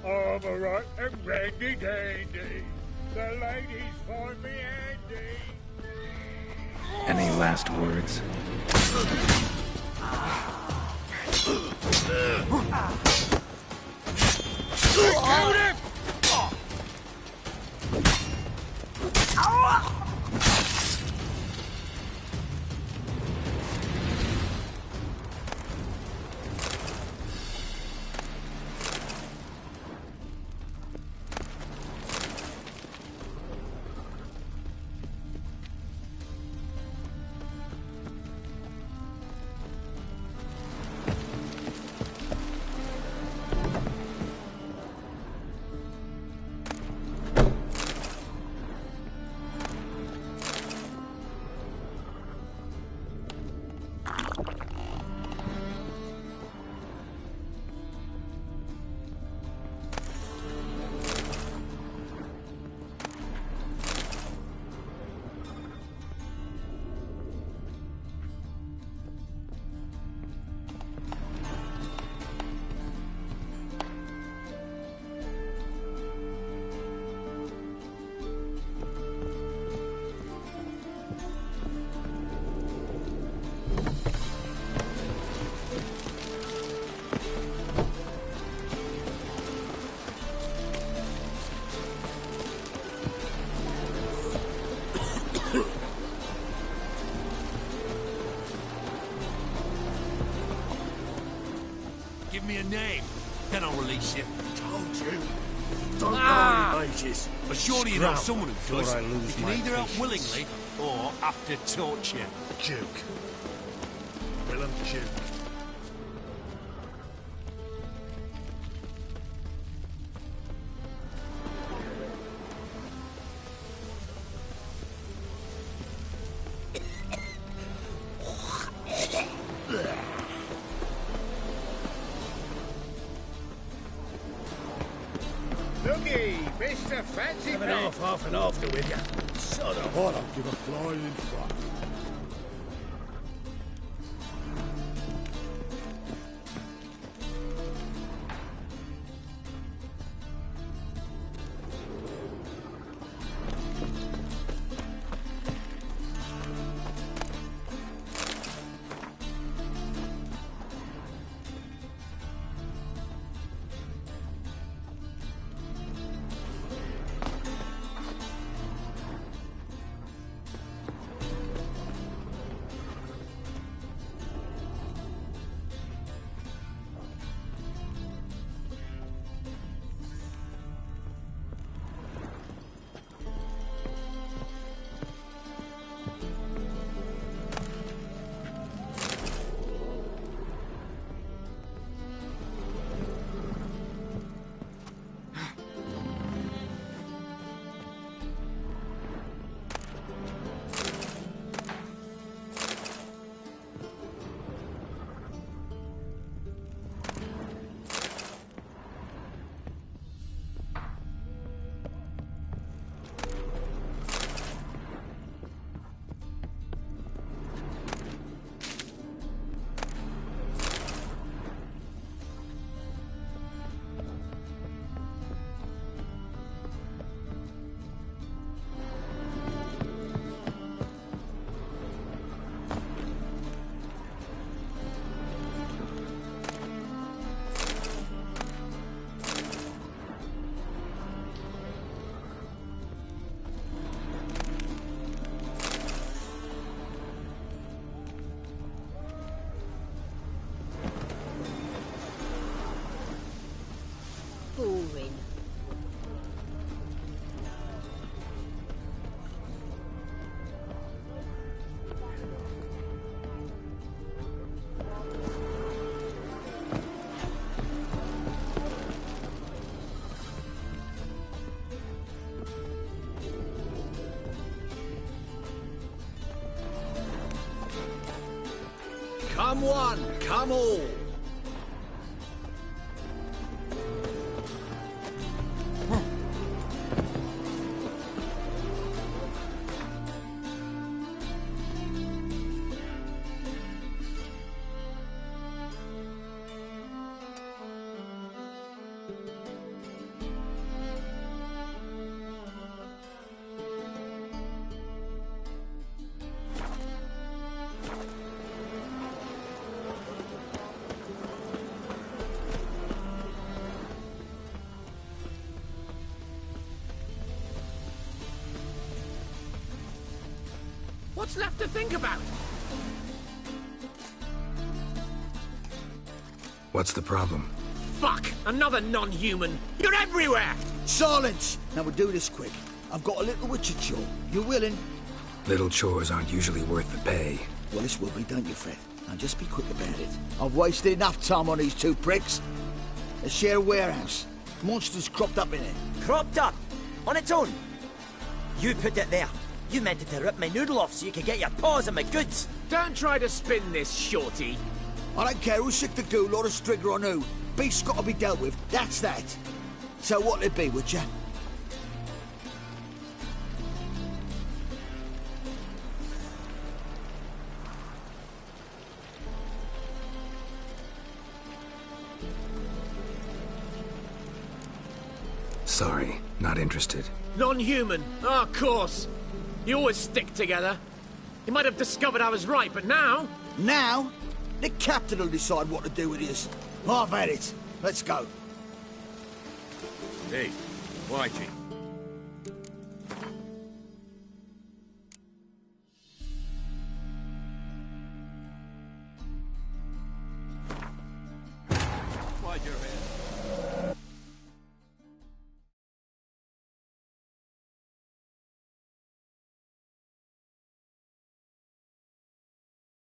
I'm alright and randy dandy. The ladies find me handy. Any last words? Killed him! Give me a name, then I'll release you. Told you. Don't know any mages. But surely you know Scrap someone who before does. I lose You my can either help patience. willingly or have to torture. Duke. Willem Duke. nothing after with you. Son of... I don't give a flying fuck. Boring. Come one, come all. What's left to think about? What's the problem? Fuck! Another non-human! You're everywhere! Silence! Now we'll do this quick. I've got a little witcher chore. You willing? Little chores aren't usually worth the pay. Well, this will be, don't you, Fred? Now just be quick about it. I've wasted enough time on these two pricks. They share a warehouse. Monsters cropped up in it. Cropped up? On its own? You put it there. You meant it to rip my noodle off so you could get your paws on my goods. Don't try to spin this, shorty. I don't care who's sick the ghoul or the strigger on who. Beast's got to be dealt with. That's that. So what'll it be, would ya? Sorry, not interested. Non-human, of course. You always stick together. You might have discovered I was right, but now... Now? The captain will decide what to do with this. I've had it. Let's go. Hey, Whitey. Why'd your head?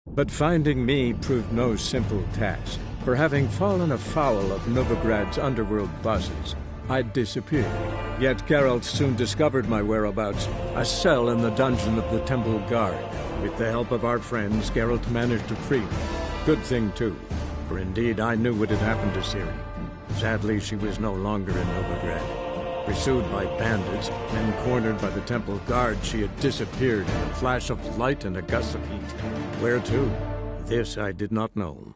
But finding me proved no simple task, for having fallen afoul of Novigrad's underworld bosses, I'd disappeared. Yet Geralt soon discovered my whereabouts, a cell in the dungeon of the Temple Guard. With the help of our friends, Geralt managed to free me. Good thing, too, for indeed I knew what had happened to Ciri. Sadly, she was no longer in Novigrad. Pursued by bandits, then cornered by the temple guard, she had disappeared in a flash of light and a gust of heat. Where to? This I did not know.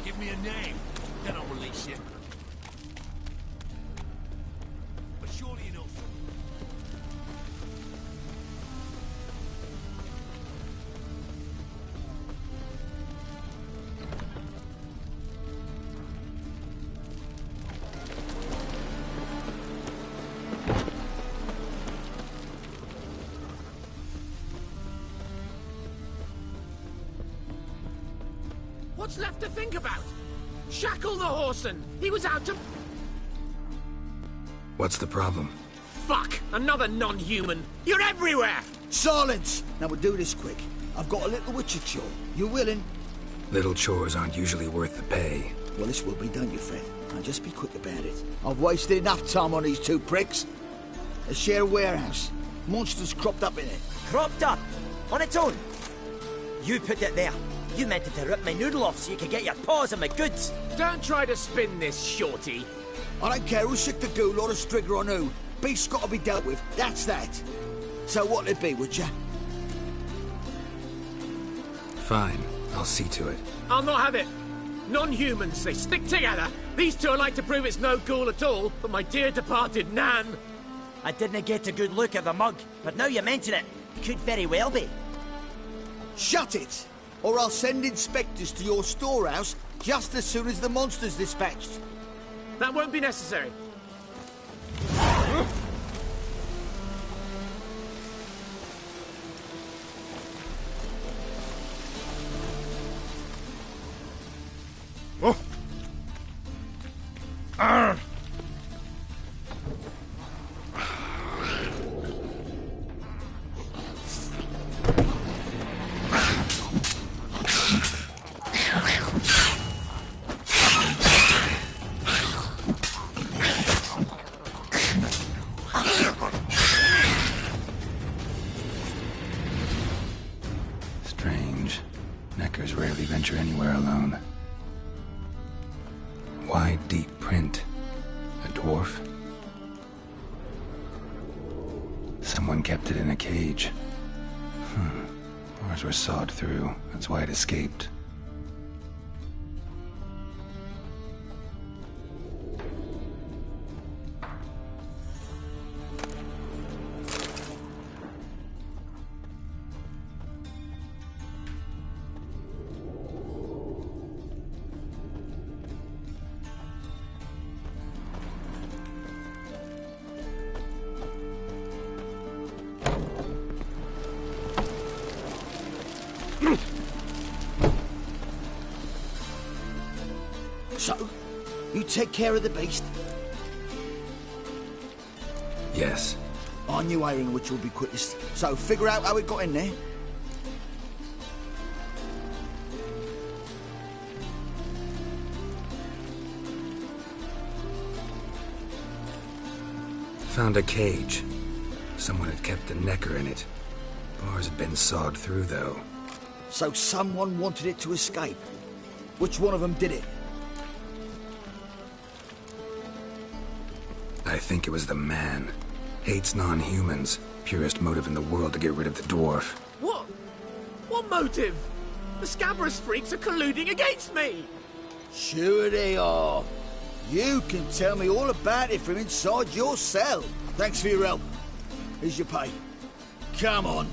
Give me a name, then I'll release you. But surely enough. What's left to think about? Shackle the Horson! He was out to... What's the problem? Fuck! Another non-human! You're everywhere! Silence! Now we'll do this quick. I've got a little witcher chore. You willing? Little chores aren't usually worth the pay. Well, this will be done, you Fred. Now just be quick about it. I've wasted enough time on these two pricks. They share a warehouse. Monsters cropped up in it. Cropped up? On its own? You put it there. You meant it to rip my noodle off so you could get your paws on my goods. Don't try to spin this, shorty. I don't care who's sick the ghoul or the strigger on who. Beast's got to be dealt with. That's that. So what'll it be, would ya? Fine. I'll see to it. I'll not have it. Non-humans, they stick together. These two are like to prove it's no ghoul at all, but my dear departed Nan... I didn't get a good look at the mug, but now you mention it, could very well be. Shut it! Or I'll send inspectors to your storehouse just as soon as the monster's dispatched. That won't be necessary. Oh. Strange. Neckers rarely venture anywhere alone. Wide, deep print. A dwarf? Someone kept it in a cage. Bars were sawed through. That's why it escaped. So, you take care of the beast? Yes. I knew hiring which would be quickest, so figure out how it got in there. Found a cage. Someone had kept a necker in it. Bars had been sawed through, though. So someone wanted it to escape. Which one of them did it? I think it was the man. Hates non-humans. Purest motive in the world to get rid of the dwarf. What? What motive? The Scabrous freaks are colluding against me! Sure they are. You can tell me all about it from inside your cell. Thanks for your help. Here's your pay. Come on.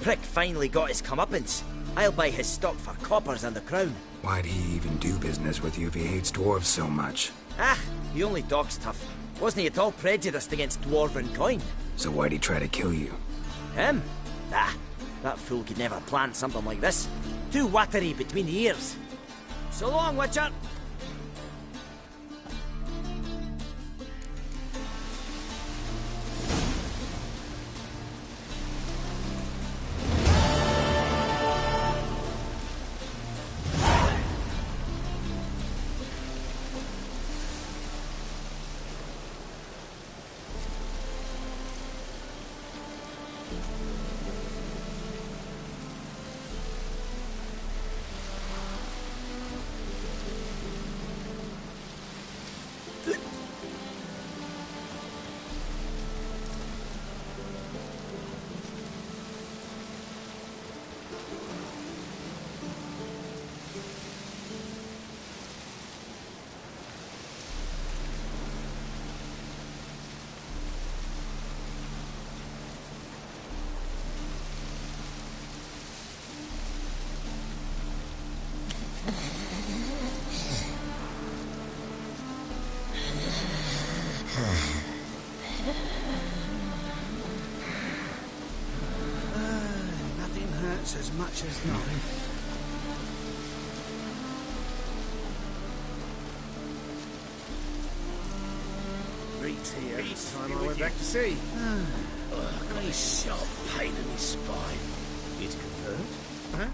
Prick finally got his comeuppance. I'll buy his stock for coppers and the crown. Why'd he even do business with you if he hates dwarves so much? Ah, he only talks tough. Wasn't he at all prejudiced against dwarven coin? So why'd he try to kill you? Him? Ah, that fool could never plan something like this. Too watery between the ears. So long, Witcher. Nothing hurts as much as nothing. Reed's here. It's time I went back to sea. Got a sharp pain in his spine. It's confirmed? Huh?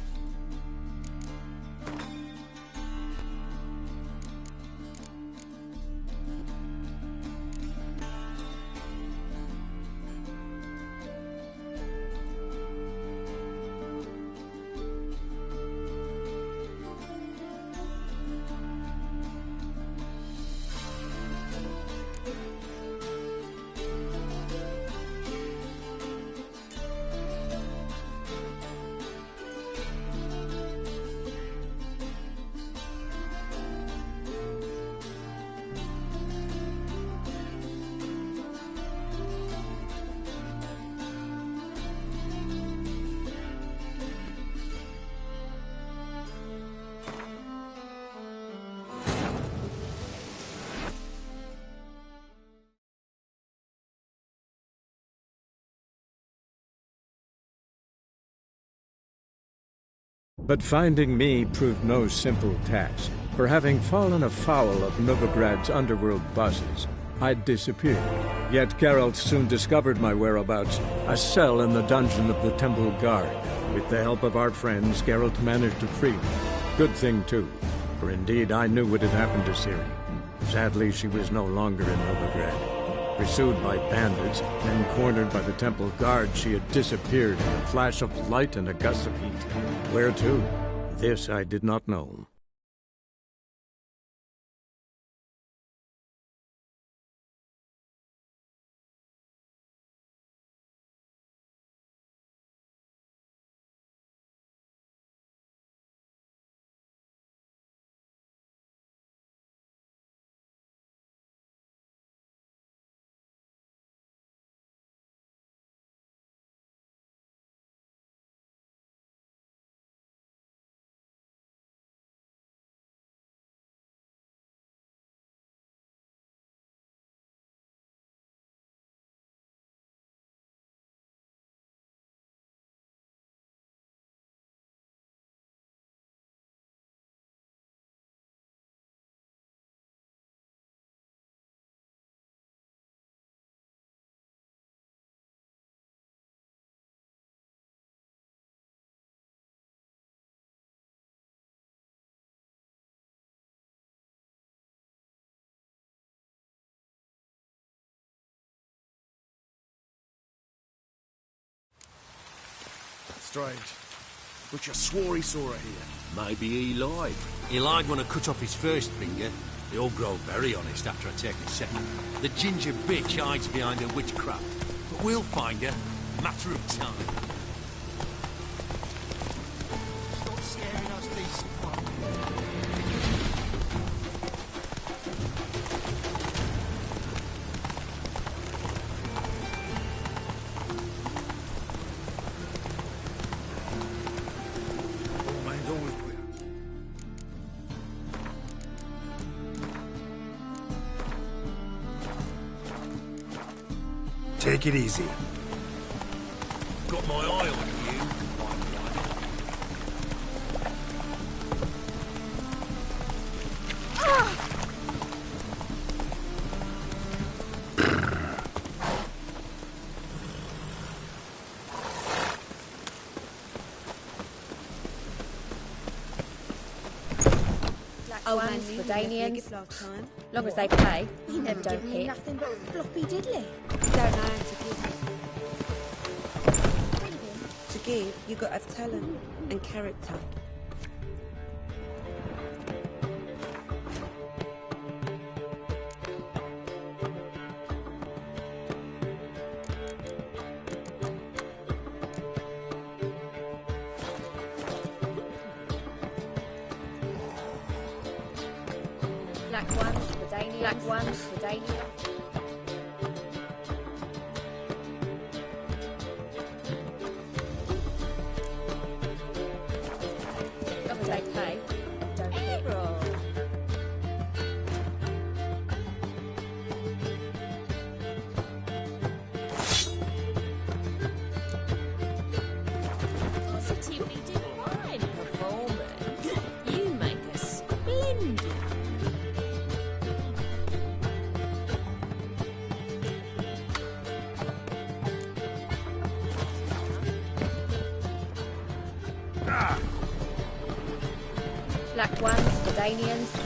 But finding me proved no simple task, for having fallen afoul of Novigrad's underworld bosses, I'd disappeared. Yet Geralt soon discovered my whereabouts, a cell in the dungeon of the Temple Guard. With the help of our friends, Geralt managed to free me. Good thing, too, for indeed I knew what had happened to Ciri. Sadly, she was no longer in Novigrad. Pursued by bandits, then cornered by the Temple Guard, she had disappeared in a flash of light and a gust of heat. Where to? This I did not know. Strange. Butcher swore he saw her here. Maybe he lied. He lied when I cut off his first finger. They all grow very honest after I take a second. The ginger bitch hides behind her witchcraft. But we'll find her. Matter of time. Stop scaring us, these. Take it easy. Got my eye on you. Old man Spadanians. last time. Long as they pay, He never don't gave me hit. nothing but floppy diddly. Don't know how to give. To give, you got to have talent and character. Black ones, Spadanians. Black ones, Spadanians. Long as they pay, don't hit. Positively divine performance. You make a splendid. Black ones, Spadanians.